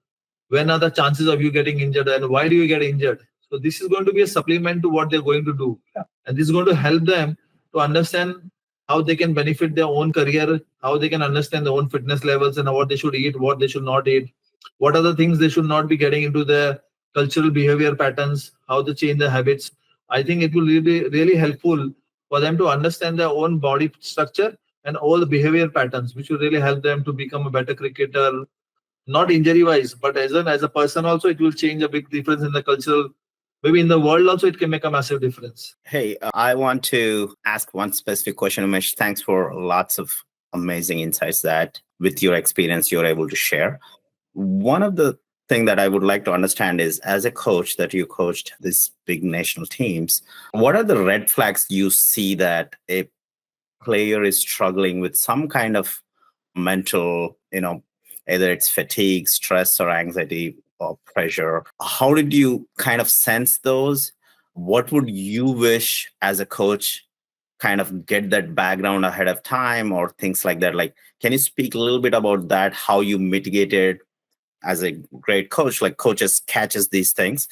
when are the chances of you getting injured, and why do you get injured. So this is going to be a supplement to what they're going to do. And this is going to help them to understand how they can benefit their own career, how they can understand their own fitness levels and what they should eat, what they should not eat, what are the things they should not be getting into their cultural behavior patterns, how to change their habits. I think it will be really helpful for them to understand their own body structure and all the behavior patterns, which will really help them to become a better cricketer, not injury wise, but as a person also, it will change a big difference in the cultural, maybe in the world also, it can make a massive difference. Hey, I want to ask one specific question, Umesh. Thanks for lots of amazing insights that with your experience you're able to share. One of the thing that I would like to understand is, as a coach that you coached these big national teams, what are the red flags you see that a player is struggling with some kind of mental, either it's fatigue, stress, or anxiety or pressure? How did you kind of sense those? What would you wish as a coach kind of get that background ahead of time or things like that? Like, can you speak a little bit about that, how you mitigated as a great coach? Like, coaches catches these things.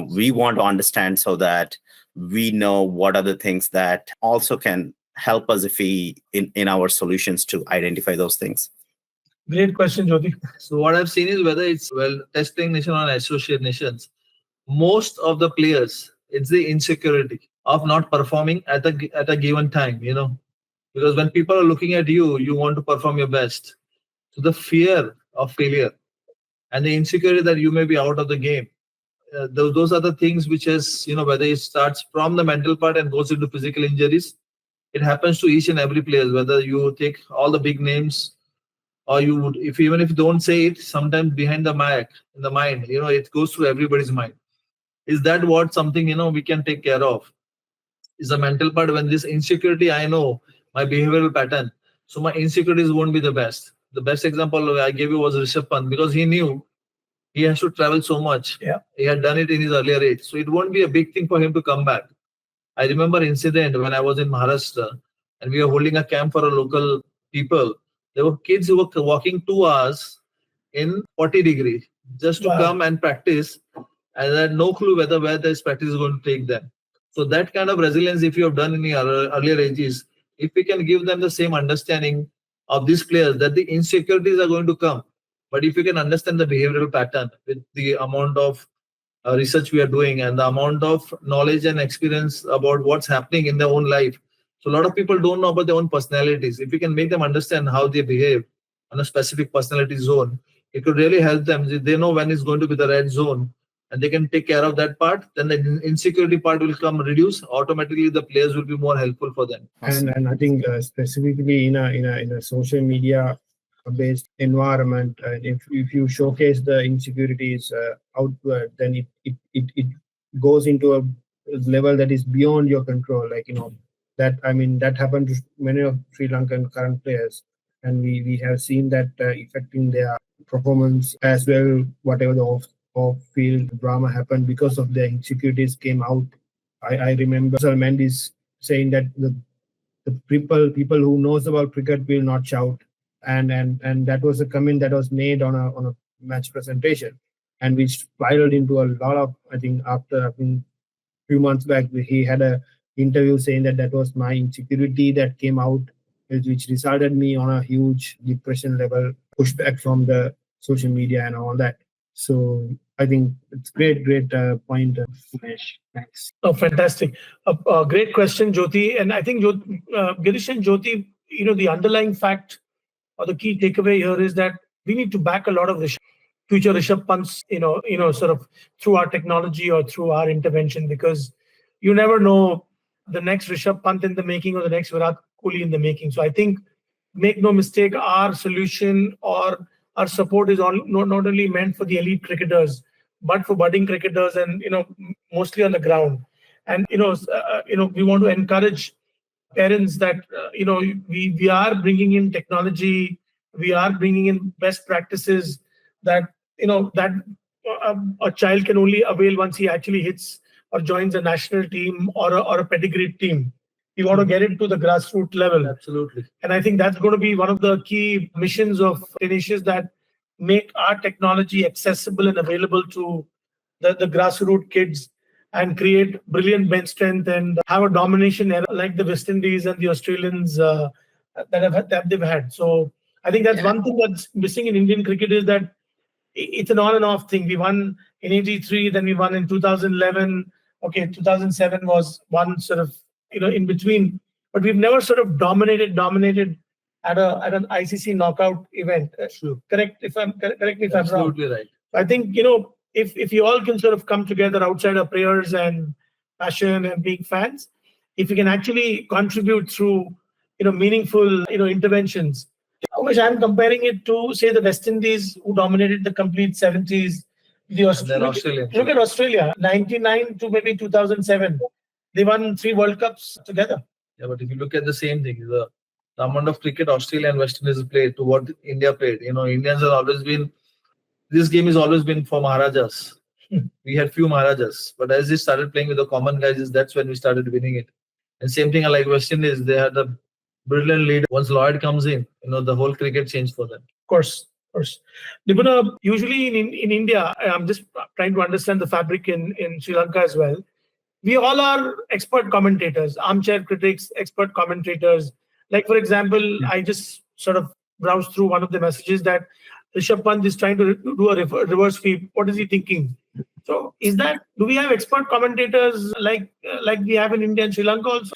We want to understand so that we know what are the things that also can help us if we in our solutions to identify those things. Great question, Jyoti. So what I've seen is, whether it's testing nation or associate nations, most of the players, it's the insecurity of not performing at a given time, because when people are looking at you, you want to perform your best. So the fear of failure and the insecurity that you may be out of the game, those are the things which is, whether it starts from the mental part and goes into physical injuries. It happens to each and every player, whether you take all the big names, or you would, even if you don't say it, sometimes behind the mic, in the mind, it goes through everybody's mind. Is that what something, we can take care of? Is the mental part. When this insecurity, I know my behavioral pattern, so my insecurities won't be the best. The best example I gave you was Rishabh Pant, because he knew he has to travel so much. Yeah. He had done it in his earlier age. So it won't be a big thing for him to come back. I remember incident when I was in Maharashtra and we were holding a camp for a local people. There were kids who were walking 2 hours in 40 degrees just to come and practice, and they had no clue where this practice is going to take them. So that kind of resilience, if you have done in your earlier ages, if we can give them the same understanding of these players, that the insecurities are going to come. But if you can understand the behavioral pattern with the amount of research we are doing and the amount of knowledge and experience about what's happening in their own life. So a lot of people don't know about their own personalities. If we can make them understand how they behave on a specific personality zone, it could really help them. They know when it's going to be the red zone and they can take care of that part, then the insecurity part will come reduce. Automatically, the players will be more helpful for them. And I think specifically in a social media based environment, if you showcase the insecurities outward, then it goes into a level that is beyond your control. Like, that happened to many of Sri Lankan current players, and we have seen that affecting their performance as well. Whatever the off-field drama happened because of their insecurities came out. I remember Pandits saying that the people who knows about cricket will not shout, and that was a comment that was made on a match presentation, and which spiraled into a lot of, I think after few months back he had a interview saying that was my insecurity that came out, which resulted me on a huge depression level, pushback from the social media and all that. So I think it's great point, Umesh. Thanks. Oh, fantastic. Great question, Jyoti. And I think Girish and Jyoti, the underlying fact or the key takeaway here is that we need to back a lot of future Rishabh Pants, sort of through our technology or through our intervention, because you never know the next Rishabh Pant in the making or the next Virat Kohli in the making. So I think, make no mistake, our solution or our support is not only meant for the elite cricketers, but for budding cricketers and, mostly on the ground. And, we want to encourage parents that we are bringing in technology, we are bringing in best practices that a child can only avail once he actually hits or joins a national team or a pedigree team. We want to get it to the grassroots level. Absolutely. And I think that's going to be one of the key missions of 10acious's, that make our technology accessible and available to the grassroots kids and create brilliant bench strength and have a domination era like the West Indies and the Australians that they've had. So I think that's one thing that's missing in Indian cricket, is that it's an on and off thing. We won in '83, then we won in 2011. Okay, 2007 was one sort of in between, but we've never sort of dominated at an ICC knockout event. True. Correct me if I'm wrong. Absolutely right. I think if you all can sort of come together outside of prayers and passion and being fans, if you can actually contribute through meaningful interventions. Umesh, I'm comparing it to, say, the West Indies, who dominated the complete 70s. Australians. Look at Australia, 99 to maybe 2007. They won 3 World Cups together. Yeah, but if you look at the same thing, the amount of cricket Australia and West Indies played to what India played. Indians have always been, this game has always been for Maharajas. We had few Maharajas, but as they started playing with the common guys, that's when we started winning it. And same thing like West Indies, they had a brilliant leader. Once Lloyd comes in, the whole cricket changed for them. Of course. Nipuna, usually in India, I'm just trying to understand the fabric in Sri Lanka as well. We all are expert commentators, armchair critics, expert commentators. Like, for example, I just sort of browsed through one of the messages that Rishabh Pant is trying to do a reverse sweep. What is he thinking? So do we have expert commentators like we have in India and Sri Lanka also?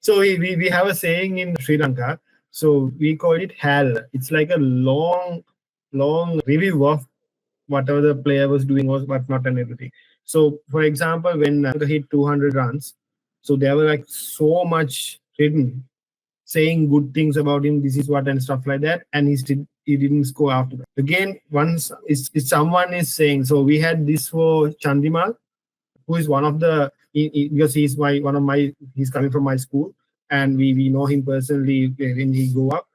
So we have a saying in Sri Lanka. So we call it HAL. It's like a long review of whatever the player was doing, was whatnot and everything. So, for example, when they hit 200 runs, so there were like so much written saying good things about him, this is what and stuff like that, and he didn't score after that. Again, once someone is saying, so we had this for Chandimal, who is one of the, because he's he's coming from my school, and we know him personally when he grew up,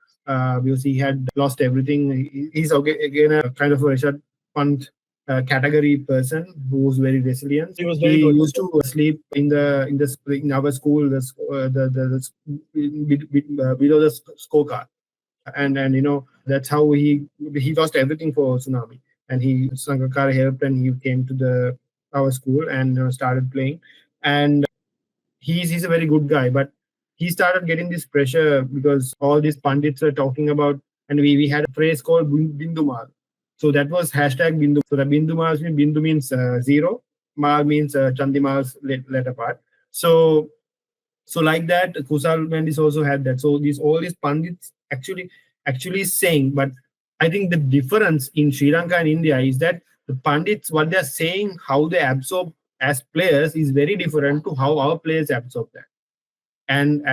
because he had lost everything. He's again a kind of a Rishabh Pant category person who's very resilient. He used to sleep in our school, below the scorecard, and that's how he lost everything for tsunami, and Sangakkara helped, and he came to our school and started playing, and he's a very good guy, but he started getting this pressure because all these Pandits were talking about, and we had a phrase called Bindu. So that was #Bindu. So the Bindu means 0, Mal means Chandimal's letter part. So like that, Kusal Mendis also had that. So all these Pandits actually saying, but I think the difference in Sri Lanka and India is that the Pandits, what they're saying, how they absorb as players is very different to how our players absorb that. And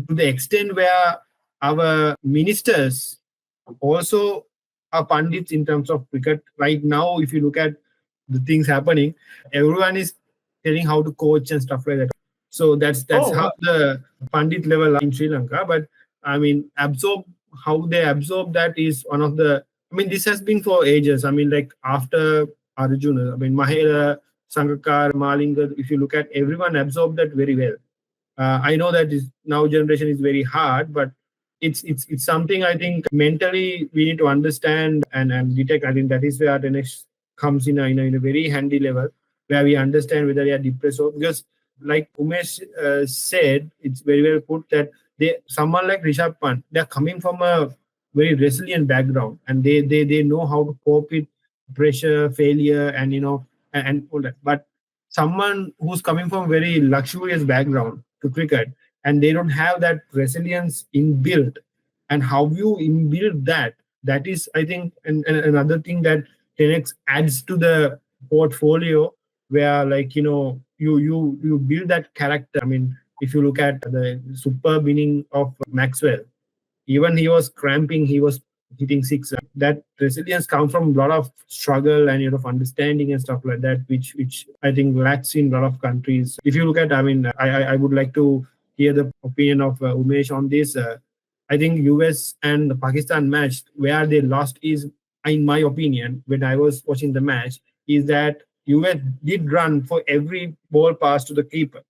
to the extent where our ministers also are Pandits in terms of cricket. Right now, if you look at the things happening, everyone is telling how to coach and stuff like that. So that's how the Pandit level in Sri Lanka. But I mean, how they absorb that is one of the, this has been for ages. Like after Arjuna, Mahela, Sangakkara, Malinga, if you look at, everyone absorbed that very well. I know that now generation is very hard, but it's something I think mentally we need to understand and detect. I think that is where the next comes in a very handy level, where we understand whether they are depressed or, because like Umesh said, it's very well put that someone like Rishabh Pant, they're coming from a very resilient background, and they know how to cope with pressure, failure, and and all that. But someone who's coming from a very luxurious background to cricket, and they don't have that resilience inbuilt, and how you inbuild that is, I think, and another thing that 10x adds to the portfolio, where you build that character. If you look at the superb inning of Maxwell, even he was cramping, he was hitting 6. That resilience comes from a lot of struggle and of understanding and stuff like that, which I think lacks in a lot of countries. If you look at, I would like to hear the opinion of Umesh on this. I think US and the Pakistan match, where they lost is, in my opinion, when I was watching the match, is that US did run for every ball pass to the keeper,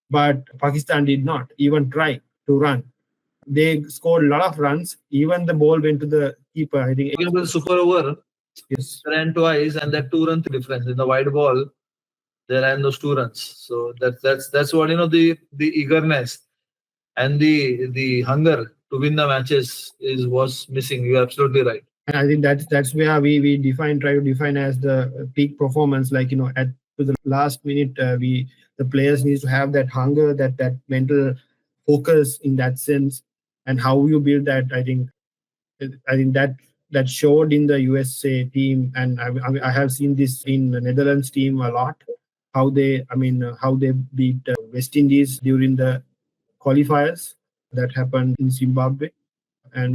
but Pakistan did not even try to run. They scored a lot of runs. Even the ball went to the keeper. I think. Talking about the super over, Yes. they ran twice, and that 2 run difference in the wide ball, they ran those 2 runs. So that's what the eagerness and the hunger to win the matches was missing. You're absolutely right. And I think that's where we try to define as the peak performance. Like at to the last minute, the players needs to have that hunger, that mental focus in that sense, and how you build that. I think that showed in the USA team, and I have seen this in the Netherlands team a lot. How they beat West Indies during the qualifiers that happened in Zimbabwe, and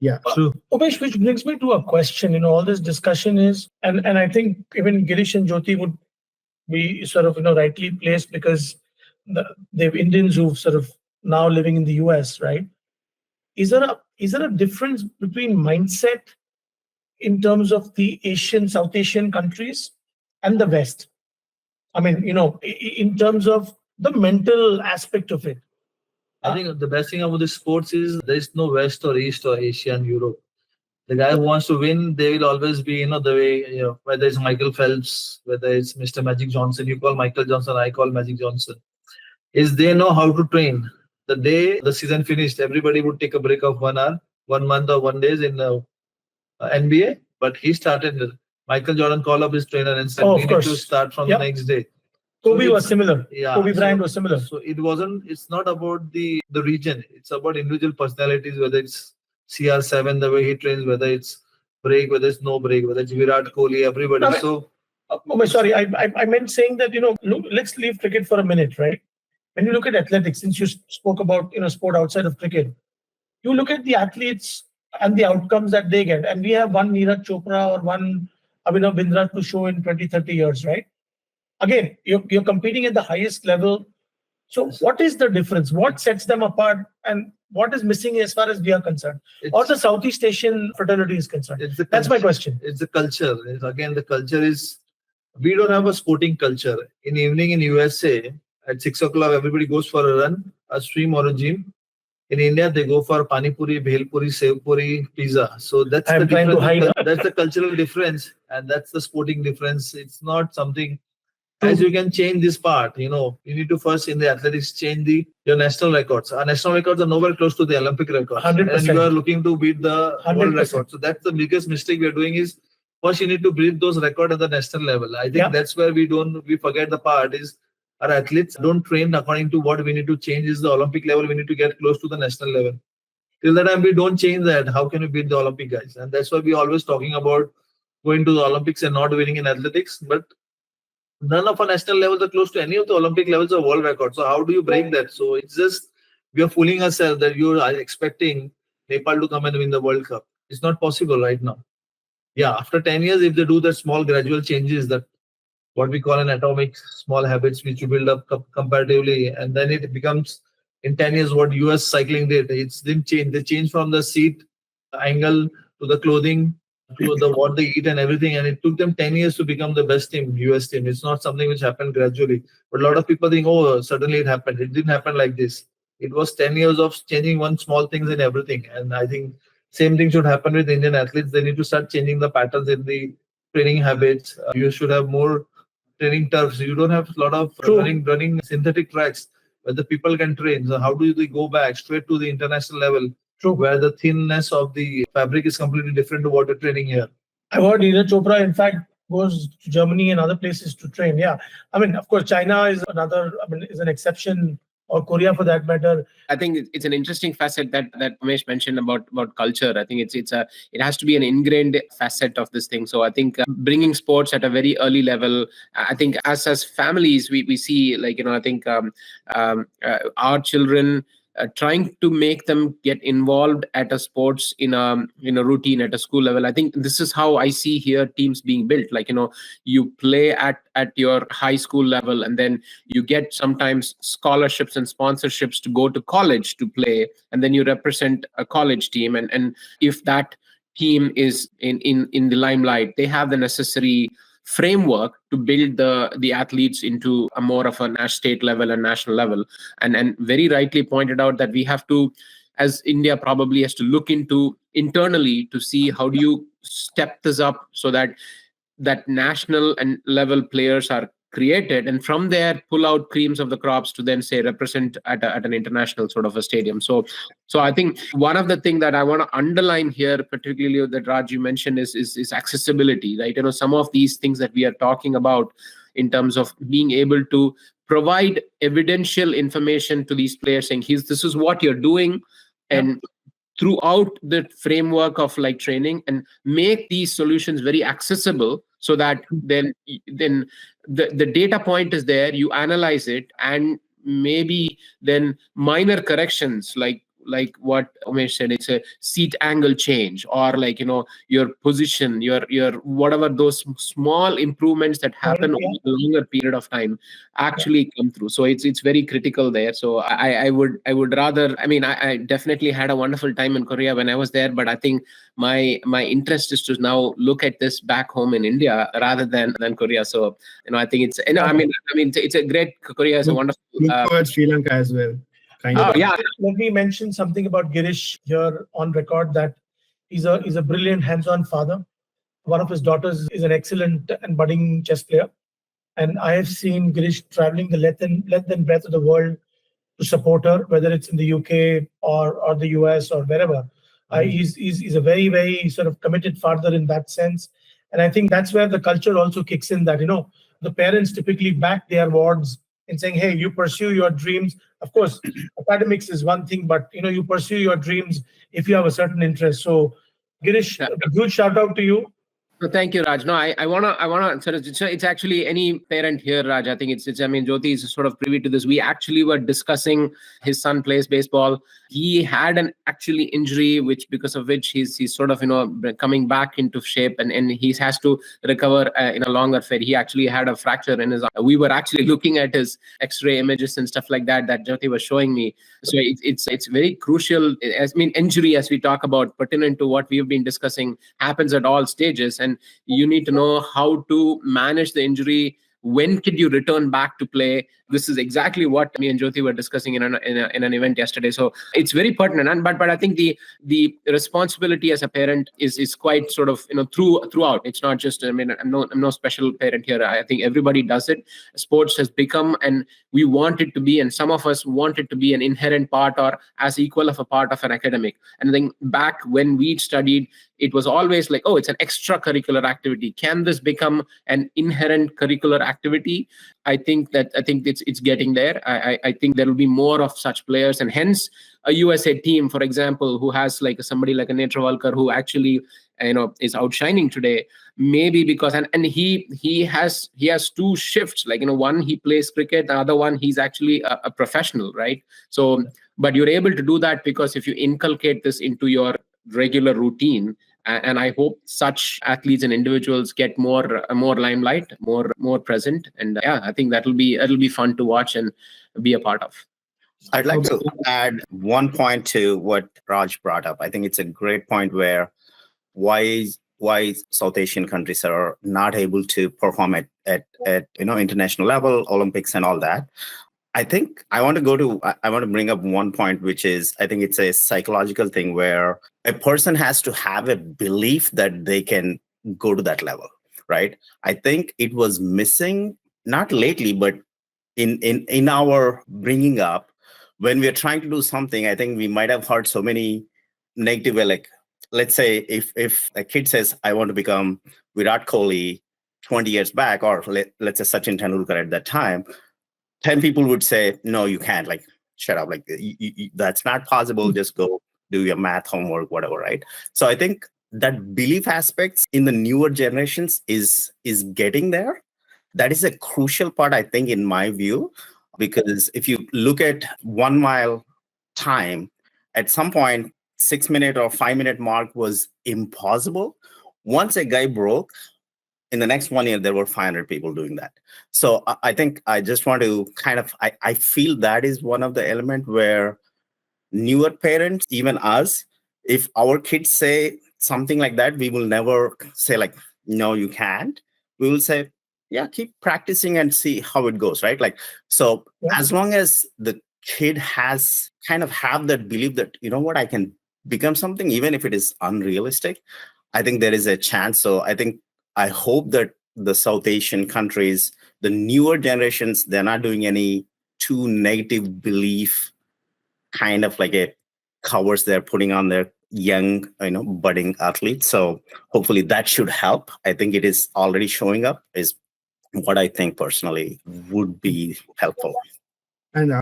yeah. True. Umesh, which brings me to a question. All this discussion is, and I think even Girish and Jyoti would be sort of rightly placed, because they're Indians who've sort of now living in the US, right? Is there a difference between mindset in terms of the South Asian countries and the West? I mean, in terms of the mental aspect of it. I think the best thing about the sports is there is no West or East or Asia and Europe. The guy who wants to win, they will always be, the way, whether it's Michael Phelps, whether it's Mr. Magic Johnson, you call Michael Johnson, I call Magic Johnson, is they know how to train. The day the season finished, everybody would take a break of 1 hour, 1 month or 1 day in the NBA. But he started, Michael Jordan called up his trainer and said, we need to start from the next day. Kobe was similar. Yeah, Kobe Bryant was similar. So it's not about the region. It's about individual personalities, whether it's CR7, the way he trains, whether it's break, whether it's no break, whether it's Virat, Kohli, everybody. Sorry, I meant saying that, look, let's leave cricket for a minute, right? When you look at athletics, since you spoke about, sport outside of cricket, you look at the athletes and the outcomes that they get. And we have one Neeraj Chopra or one Abhinav Bindra to show in 20, 30 years, right? Again, you're competing at the highest level. So what is the difference? What sets them apart, and what is missing as far as we are concerned, or the Southeast Asian fraternity is concerned? That's my question. It's the culture. The culture is, we don't have a sporting culture. In the evening in USA, at 6 o'clock, everybody goes for a run, a swim or a gym. In India, they go for pani puri, bhel puri, sev puri, pizza. So that's that's the cultural difference, and that's the sporting difference. It's not something. As you can change this part, you need to first in the athletics change your national records. Our national records are nowhere close to the Olympic records. 100%. And you are looking to beat the 100%. world record. So that's the biggest mistake we are doing is, first you need to beat those records at the national level. I think that's where we forget the part is our athletes don't train according to what we need to change is the Olympic level. We need to get close to the national level. Till the time we don't change that, how can we beat the Olympic guys? And that's why we always talking about going to the Olympics and not winning in athletics. But none of our national levels are close to any of the Olympic levels of world records. So how do you break that? So it's just, we are fooling ourselves that you are expecting Nepal to come and win the World Cup. It's not possible right now. Yeah, after 10 years, if they do the small gradual changes, that what we call an atomic small habits, which you build up comparatively, and then it becomes in 10 years what US cycling did. It didn't change. They changed from the seat angle to the clothing, to the what they eat and everything, and it took them 10 years to become the best team, US team. It's not something which happened gradually. But a lot of people think, oh, suddenly it happened. It didn't happen like this. It was 10 years of changing one small things in everything. And I think same thing should happen with Indian athletes. They need to start changing the patterns in the training habits. You should have more training turfs. You don't have a lot of running synthetic tracks where the people can train. So how do they go back straight to the international level? Where the thinness of the fabric is completely different to what you're training here. I've heard Neeraj Chopra, in fact, goes to Germany and other places to train. Yeah. I mean, of course, China is is an exception, or Korea for that matter. I think it's an interesting facet that Umesh mentioned about culture. I think it has to be an ingrained facet of this thing. So I think bringing sports at a very early level, I think as families, we see, like, I think our children trying to make them get involved at a sports in a routine at a school level. I think this is how I see here teams being built. Like, you play at your high school level, and then you get sometimes scholarships and sponsorships to go to college to play, and then you represent a college team. And if that team is in the limelight, they have the necessary framework to build the athletes into a more of a state level and national level. And very rightly pointed out that we have to, as India probably has to look into internally to see how do you step this up so that national and level players are created, and from there pull out creams of the crops to then say represent at an international sort of a stadium. So I think one of the things that I want to underline here, particularly that Raj you mentioned, is accessibility, right? Some of these things that we are talking about in terms of being able to provide evidential information to these players, saying this is what you're doing, and throughout the framework of like training, and make these solutions very accessible so that then the data point is there, you analyze it, and maybe then minor corrections like what Umesh said, it's a seat angle change, or like your position, your whatever, those small improvements that happen over a longer period of time actually come through. So it's very critical there. So I would rather, I definitely had a wonderful time in Korea when I was there, but I think my interest is to now look at this back home in India rather than Korea. So I think it's it's a great, Korea is a wonderful. Look towards Sri Lanka as well. Yeah. Let me mention something about Girish here on record, that he's a brilliant hands-on father. One of his daughters is an excellent and budding chess player. And I have seen Girish traveling the length and breadth of the world to support her, whether it's in the UK or the US or wherever. He's a very, very sort of committed father in that sense. And I think that's where the culture also kicks in, that, the parents typically back their wards in saying, hey, you pursue your dreams. Of course, academics is one thing, but you pursue your dreams if you have a certain interest. So, Girish, a huge shout out to you. No, thank you, Raj. No, I wanna sort of, it's actually any parent here, Raj. I think it's Jyoti is sort of privy to this. We actually were discussing, his son plays baseball. He had an actually injury, because of which he's sort of coming back into shape, and he has to recover in a longer phase. He actually had a fracture in his arm. We were actually looking at his X-ray images and stuff like that Jyoti was showing me. So it's very crucial. Injury, as we talk about, pertinent to what we've been discussing, happens at all stages, and you need to know how to manage the injury. When could you return back to play? This is exactly what me and Jyoti were discussing in an event yesterday. So it's very pertinent. But I think the responsibility as a parent is quite sort of throughout. It's not just I'm no special parent here. I think everybody does it. Sports has become, and we want it to be, and some of us want it to be, an inherent part or as equal of a part of an academic. And I think back when we studied, it was always like, oh, it's an extracurricular activity. Can this become an inherent curricular activity? I think it's getting there. I think there will be more of such players, and hence a USA team, for example, who has like somebody like a Netravalkar who actually is outshining today, maybe because and he has two shifts, like one he plays cricket, the other one he's actually a professional, right? So but you're able to do that because if you inculcate this into your regular routine, and I hope such athletes and individuals get more limelight, more present, and I think it'll be fun to watch and be a part of. I'd like to add one point to what Raj brought up. I think it's a great point where why South Asian countries are not able to perform at international level, Olympics and all that. I think I want to bring up one point, which is, I think it's a psychological thing where a person has to have a belief that they can go to that level, right? I think it was missing, not lately, but in our bringing up, when we're trying to do something. I think we might have heard so many negative, like, let's say if a kid says, I want to become Virat Kohli 20 years back, or let's say Sachin Tendulkar at that time, 10 people would say, no, you can't, like, shut up, like, that's not possible, just go do your math homework, whatever, right? So I think that belief aspects in the newer generations is getting there. That is a crucial part, I think, in my view, because if you look at 1 mile time, at some point, 6 minute or 5 minute mark was impossible. Once a guy broke, in the next 1 year, there were 500 people doing that. So I think I just want to kind of, I feel that is one of the element where newer parents, even us, if our kids say something like that, we will never say like, no, you can't. We will say, yeah, keep practicing and see how it goes, right? Like, so as long as the kid has kind of have that belief that, you know what, I can become something, even if it is unrealistic, I think there is a chance. So I hope that the South Asian countries, the newer generations, they're not doing any too negative belief kind of like a covers they're putting on their young, budding athletes. So hopefully that should help. I think it is already showing up is what I think personally would be helpful. And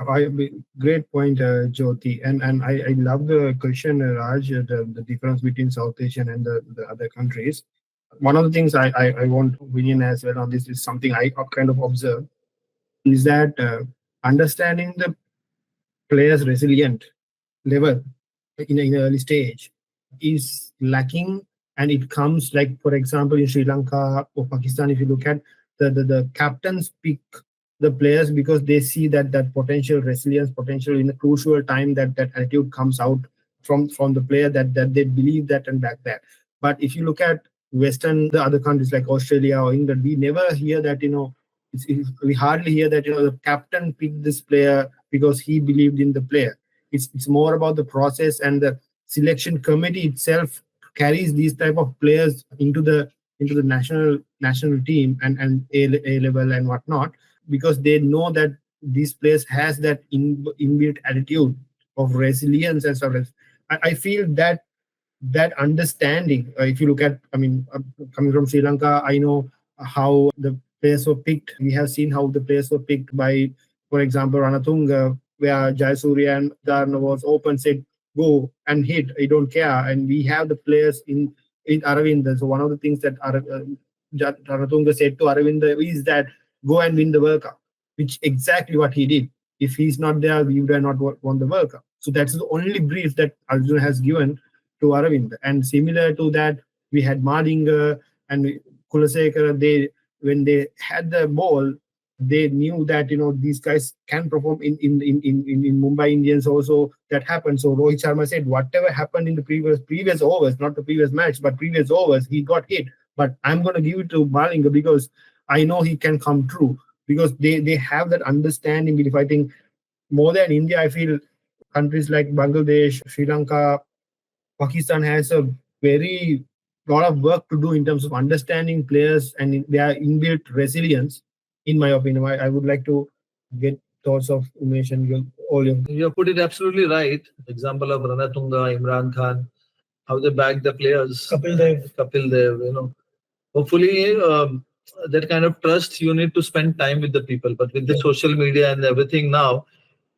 great point, Jyoti. And I love the question, Raj, the difference between South Asian and the other countries. One of the things I want opinion as well on this is something I kind of observe is that understanding the players' resilient level in an early stage is lacking, and it comes like, for example, in Sri Lanka or Pakistan, if you look at the captains pick the players because they see that potential resilience, potential in a crucial time, that attitude comes out from the player that they believe that and back that. But if you look at the other countries like Australia or England, we never hear that, we hardly hear that, the captain picked this player because he believed in the player. It's more about the process, and the selection committee itself carries these type of players into the national team and A level and whatnot, because they know that these players has that inbuilt attitude of resilience and stuff. I feel that understanding, if you look at, coming from Sri Lanka, I know how the players were picked. We have seen how the players were picked by, for example, Ranatunga, where Jayasuriya and Dharna was open, said, go and hit, I don't care. And we have the players in Aravinda. So one of the things that Ranatunga said to Aravinda is that go and win the World Cup, which exactly what he did. If he's not there, we would have not won the World Cup. So that's the only brief that Arjun has given to Aravind. And similar to that, we had Malinga and Kulasekara. When they had the ball, they knew that these guys can perform in Mumbai Indians also. That happened. So Rohit Sharma said, whatever happened in the previous overs, not the previous match, but previous overs, he got hit. But I'm going to give it to Malinga because I know he can come true, because they have that understanding. If I think more than India, I feel countries like Bangladesh, Sri Lanka, Pakistan has a very lot of work to do in terms of understanding players and their inbuilt resilience. In my opinion, I would like to get thoughts of Umesh and all of you. You put it absolutely right. Example of Ranatunga, Imran Khan, how they back the players. Kapil Dev, hopefully that kind of trust you need to spend time with the people. But with the social media and everything now,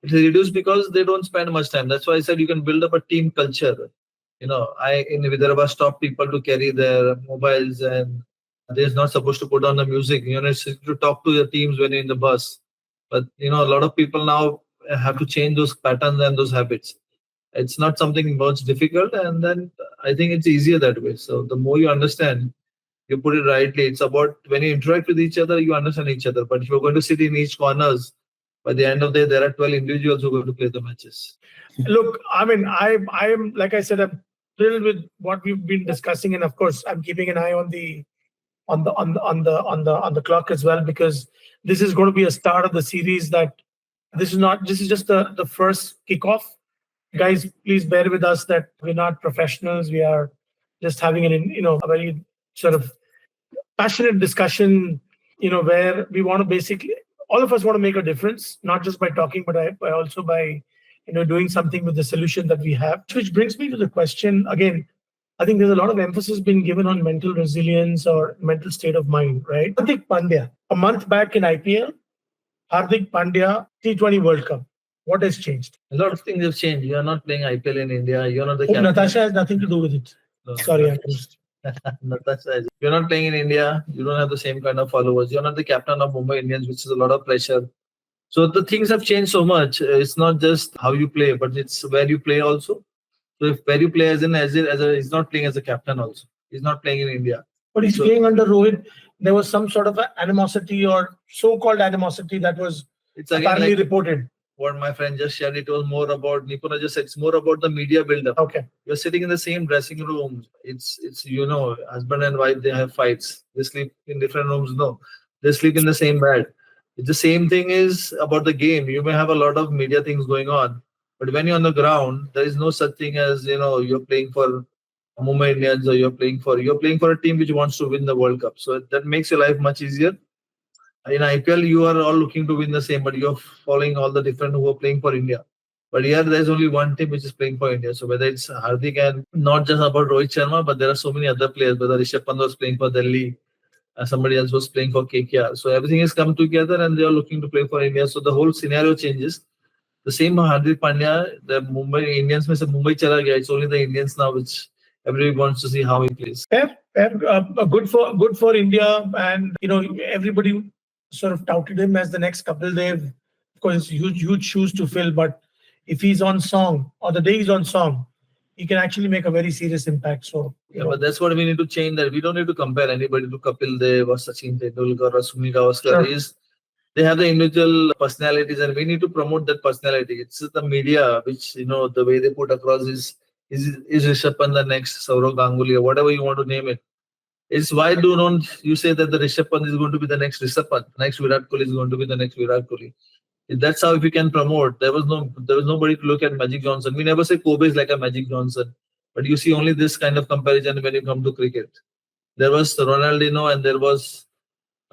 it's reduced because they don't spend much time. That's why I said you can build up a team culture. I in Vidarbha stop people to carry their mobiles, and they're not supposed to put on the music. It's to talk to the teams when you're in the bus. But a lot of people now have to change those patterns and those habits. It's not something much difficult, and then I think it's easier that way. So the more you understand, you put it rightly. It's about when you interact with each other, you understand each other. But if you're going to sit in each corners, by the end of the day, there are 12 individuals who are going to play the matches. Look, I am like I said, I'm thrilled with what we've been discussing, and of course, I'm keeping an eye on the clock as well, because this is going to be a start of the series. This is just the first kickoff. Guys, please bear with us that we're not professionals. We are just having a very sort of passionate discussion, where we want to basically, all of us want to make a difference, not just by talking, but also by doing something with the solution that we have. Which brings me to the question again. I think there's a lot of emphasis being given on mental resilience or mental state of mind, right? Hardik Pandya, a month back in IPL, Hardik Pandya, T20 World Cup. What has changed? A lot of things have changed. You are not playing IPL in India. You're not the captain. Natasha has nothing to do with it. No. Sorry, Natasha, you're not playing in India. You don't have the same kind of followers. You're not the captain of Mumbai Indians, which is a lot of pressure. So the things have changed so much. It's not just how you play, but it's where you play also. So if where you play he's not playing as a captain also. He's not playing in India. But he's playing under Rohit. There was some sort of animosity or so-called animosity that was It's again apparently like reported. what my friend just shared. It was more about Nipuna just said. It's more about the media build-up. Okay. You're sitting in the same dressing room. It's husband and wife, they have fights. They sleep in different rooms. No, they sleep in the same bed. It's the same thing is about the game. You may have a lot of media things going on, but when you're on the ground, there is no such thing as you're playing for Mumbai Indians or you're playing for a team which wants to win the World Cup. So that makes your life much easier. In IPL, you are all looking to win the same, but you're following all the different who are playing for India. But here, there's only one team which is playing for India. So whether it's Hardik and not just about Rohit Sharma, but there are so many other players. Whether Rishabh Pant was playing for Delhi, somebody else was playing for KKR. So everything has come together, and they are looking to play for India. So the whole scenario changes. The same Hardik Pandya, the Mumbai Indians, may say Mumbai chala gaya. It's only the Indians now which everybody wants to see how he plays. Good for India, and everybody sort of touted him as the next Kapil Dev. Of course, huge shoes to fill, but if he's on song or the day he's on song, he can actually make a very serious impact. So but that's what we need to change. That we don't need to compare anybody to Kapil Dev or Sachin Tendulkar or Sunil Gavaskar. Sure. They have the individual personalities, and we need to promote that personality. It's the media which the way they put across is Rishabh Pant the next Saurav Ganguly or whatever you want to name it. It's why don't you say that the Rishabh Pant is going to be the next Rishabh Pant, next Virat Kohli is going to be the next Virat Kohli. That's how if we can promote. There was nobody to look at Magic Johnson. We never say Kobe is like a Magic Johnson, but you see only this kind of comparison when you come to cricket. There was Ronaldinho and there was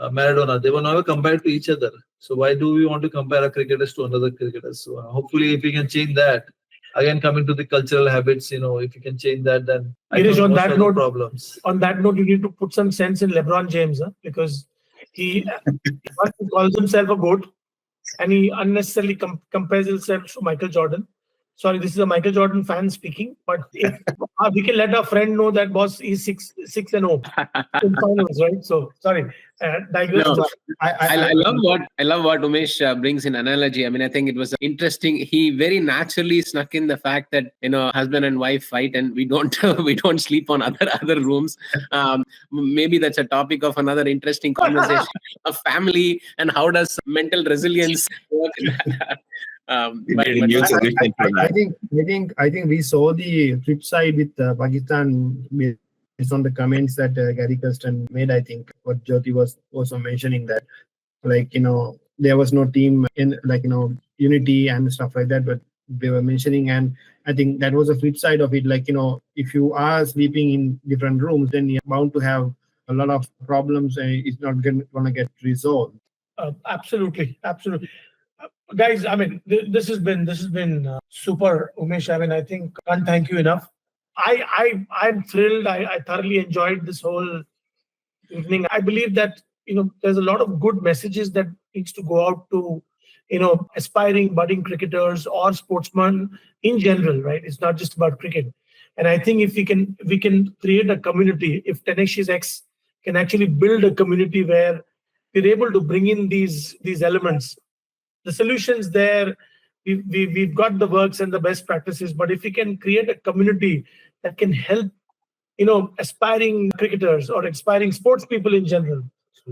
Maradona. They were never compared to each other. So why do we want to compare a cricketers to another cricketers? So hopefully, if we can change that, again coming to the cultural habits, if you can change that, then on that note, problems. On that note, you need to put some sense in LeBron James, because he calls himself a GOAT, and he unnecessarily compares himself to Michael Jordan. Sorry, this is a Michael Jordan fan speaking, but if we can let our friend know that boss is 6-0 in finals, right? So sorry, digress. No, I love what Umesh brings in analogy. I mean, I think it was interesting. He very naturally snuck in the fact that husband and wife fight, and we don't sleep on other rooms. Maybe that's a topic of another interesting conversation of family and how does mental resilience work. I think we saw the flip side with Pakistan based on the comments that Gary Kirsten made. I think what Jyoti was also mentioning, that there was no team in unity and stuff like that, but they were mentioning, and I think that was a flip side of it. If you are sleeping in different rooms, then you're bound to have a lot of problems, and it's not gonna get resolved. Absolutely. Guys, I mean, this has been super, Umesh. I mean, I think can't thank you enough. I'm thrilled. I thoroughly enjoyed this whole evening. I believe that there's a lot of good messages that needs to go out to aspiring budding cricketers or sportsmen in general, right? It's not just about cricket. And I think if we can create a community, if 10aciousX can actually build a community where we're able to bring in these elements. The solutions there, we've got the works and the best practices, but if we can create a community that can help, aspiring cricketers or aspiring sports people in general,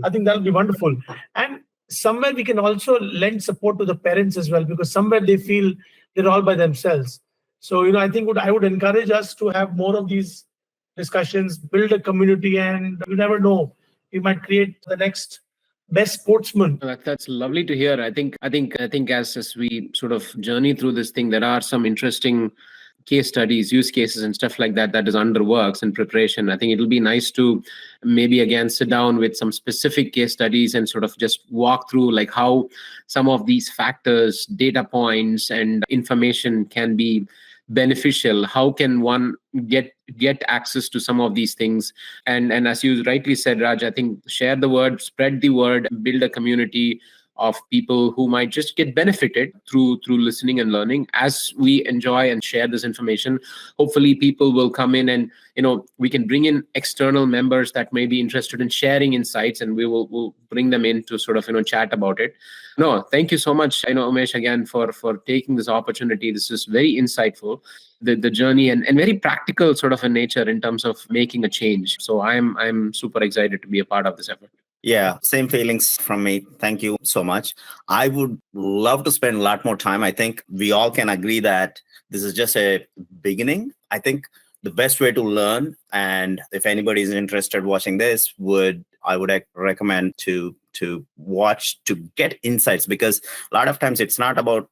I think that'll be wonderful. And somewhere we can also lend support to the parents as well, because somewhere they feel they're all by themselves. So, I think I would encourage us to have more of these discussions, build a community, and you never know, we might create the next best sportsman. That's lovely to hear. I think as we sort of journey through this thing, there are some interesting case studies, use cases and stuff like that is under works and preparation. I think it'll be nice to maybe again sit down with some specific case studies and sort of just walk through how some of these factors, data points and information can be beneficial. How can one get access to some of these things? And as you rightly said, Raj, I think share the word, spread the word, build a community, of people who might just get benefited through listening and learning. As we enjoy and share this information, hopefully people will come in and we can bring in external members that may be interested in sharing insights, and we'll bring them in to sort of chat about it. No, thank you so much, Umesh, again for taking this opportunity. This is very insightful, the journey, and very practical sort of a nature in terms of making a change. So I'm super excited to be a part of this effort. Yeah, same feelings from me. Thank you so much. I would love to spend a lot more time. I think we all can agree that this is just a beginning. I think the best way to learn, and if anybody is interested watching this, I would recommend to watch to get insights, because a lot of times it's not about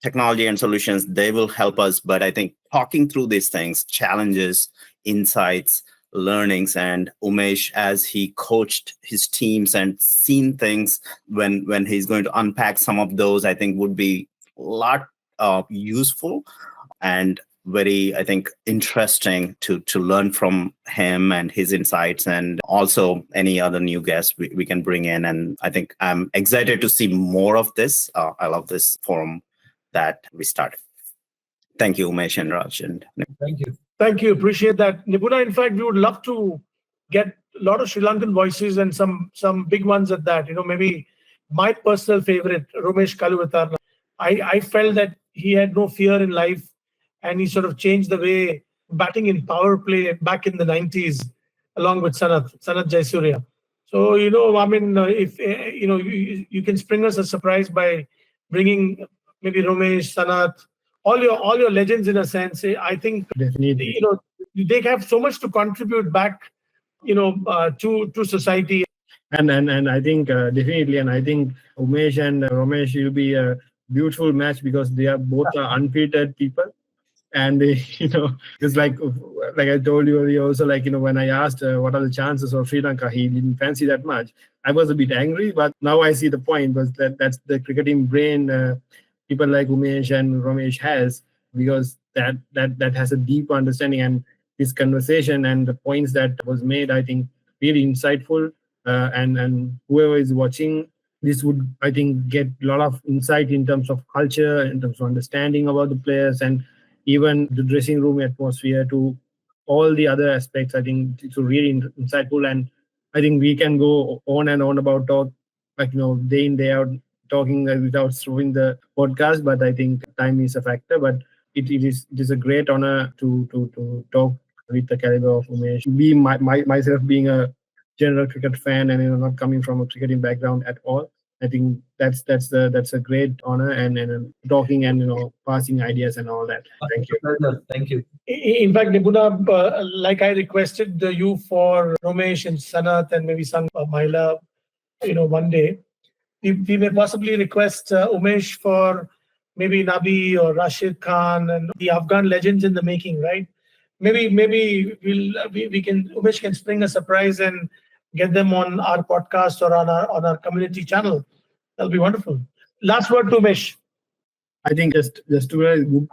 technology and solutions. They will help us, but I think talking through these things, challenges, insights, learnings, and Umesh, as he coached his teams and seen things when he's going to unpack some of those, I think would be a lot useful and very, I think, interesting to learn from him and his insights, and also any other new guests we can bring in. And I think I'm excited to see more of this. I love this forum that we started. Thank you, Umesh and Raj. And Thank you. Thank you. Appreciate that. Nipuna, in fact, we would love to get a lot of Sri Lankan voices and some big ones at that. Maybe my personal favorite, Romesh Kaluvatarna. I felt that he had no fear in life, and he sort of changed the way batting in power play back in the 90s, along with Sanat Jayasuriya. So, if you can spring us a surprise by bringing maybe Romesh, Sanat, all your legends in a sense. I think Definitely. They have so much to contribute back, to society. And I think definitely, and I think Umesh and Ramesh will be a beautiful match, because they are both unfiltered people, and they, it's like I told you earlier also, when I asked what are the chances of Sri Lanka, he didn't fancy that much. I was a bit angry, but now I see the point, but that's the cricketing brain people like Umesh and Ramesh has, because that has a deep understanding, and this conversation and the points that was made, I think, really insightful. And whoever is watching this would, I think, get a lot of insight in terms of culture, in terms of understanding about the players, and even the dressing room atmosphere, to all the other aspects. I think it's really insightful, and I think we can go on and on about talk, day in, day out, talking without throwing the podcast, but I think time is a factor. But it is a great honor to talk with the caliber of Umesh. Myself being a general cricket fan and not coming from a cricketing background at all, I think that's a great honor, and talking and passing ideas and all that. Thank you. Thank you. In fact, Nipuna, like I requested you for Romesh and Sanat and maybe some Mahila, one day. We may possibly request Umesh for maybe Nabi or Rashid Khan and the Afghan legends in the making, right? Maybe we can, Umesh can spring a surprise and get them on our podcast or on our community channel. That'll be wonderful. Last word to Umesh. I think just to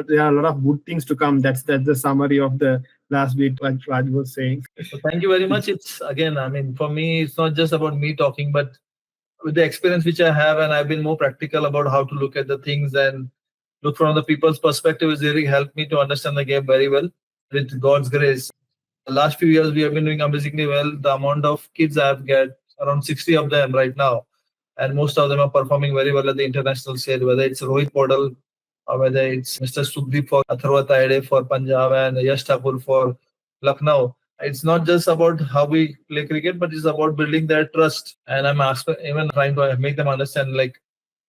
there are a lot of good things to come. That's the summary of the last bit, like Raj was saying. So thank you very much. It's again, for me, it's not just about me talking, but with the experience which I have, and I've been more practical about how to look at the things and look from other people's perspective, has really helped me to understand the game very well. With God's grace, the last few years we have been doing amazingly well. The amount of kids I've got, around 60 of them right now, and most of them are performing very well at the international stage, whether it's Rohit Podal or whether it's Mr. Sukhdeep for Atharva Taide for Punjab and Yash Thakur for Lucknow. It's not just about how we play cricket, but it's about building their trust. And I'm even trying to make them understand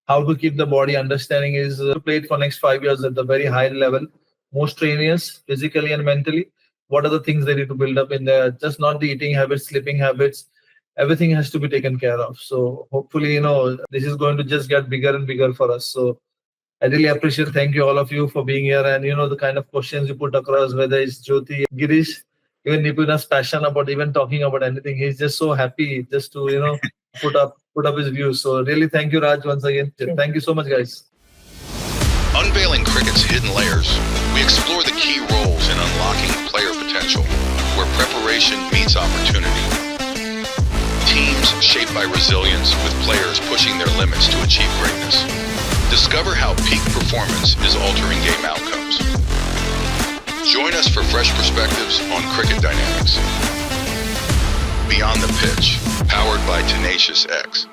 how to keep the body understanding is to play it for next 5 years at the very high level, more strenuous physically and mentally. What are the things they need to build up in there? Just not the eating habits, sleeping habits. Everything has to be taken care of. So hopefully, this is going to just get bigger and bigger for us. So I really appreciate, thank you all of you for being here, and the kind of questions you put across, whether it's Jyoti, Girish, even Nipuna's passion about even talking about anything. He's just so happy just to put up his views. So really thank you, Raj, once again. Sure. Thank you so much, guys. Unveiling cricket's hidden layers, we explore the key roles in unlocking player potential, where preparation meets opportunity. Teams shaped by resilience with players pushing their limits to achieve greatness. Discover how peak performance is altering game outcomes. Join us for fresh perspectives on cricket dynamics. Beyond the Pitch, powered by 10aciousX.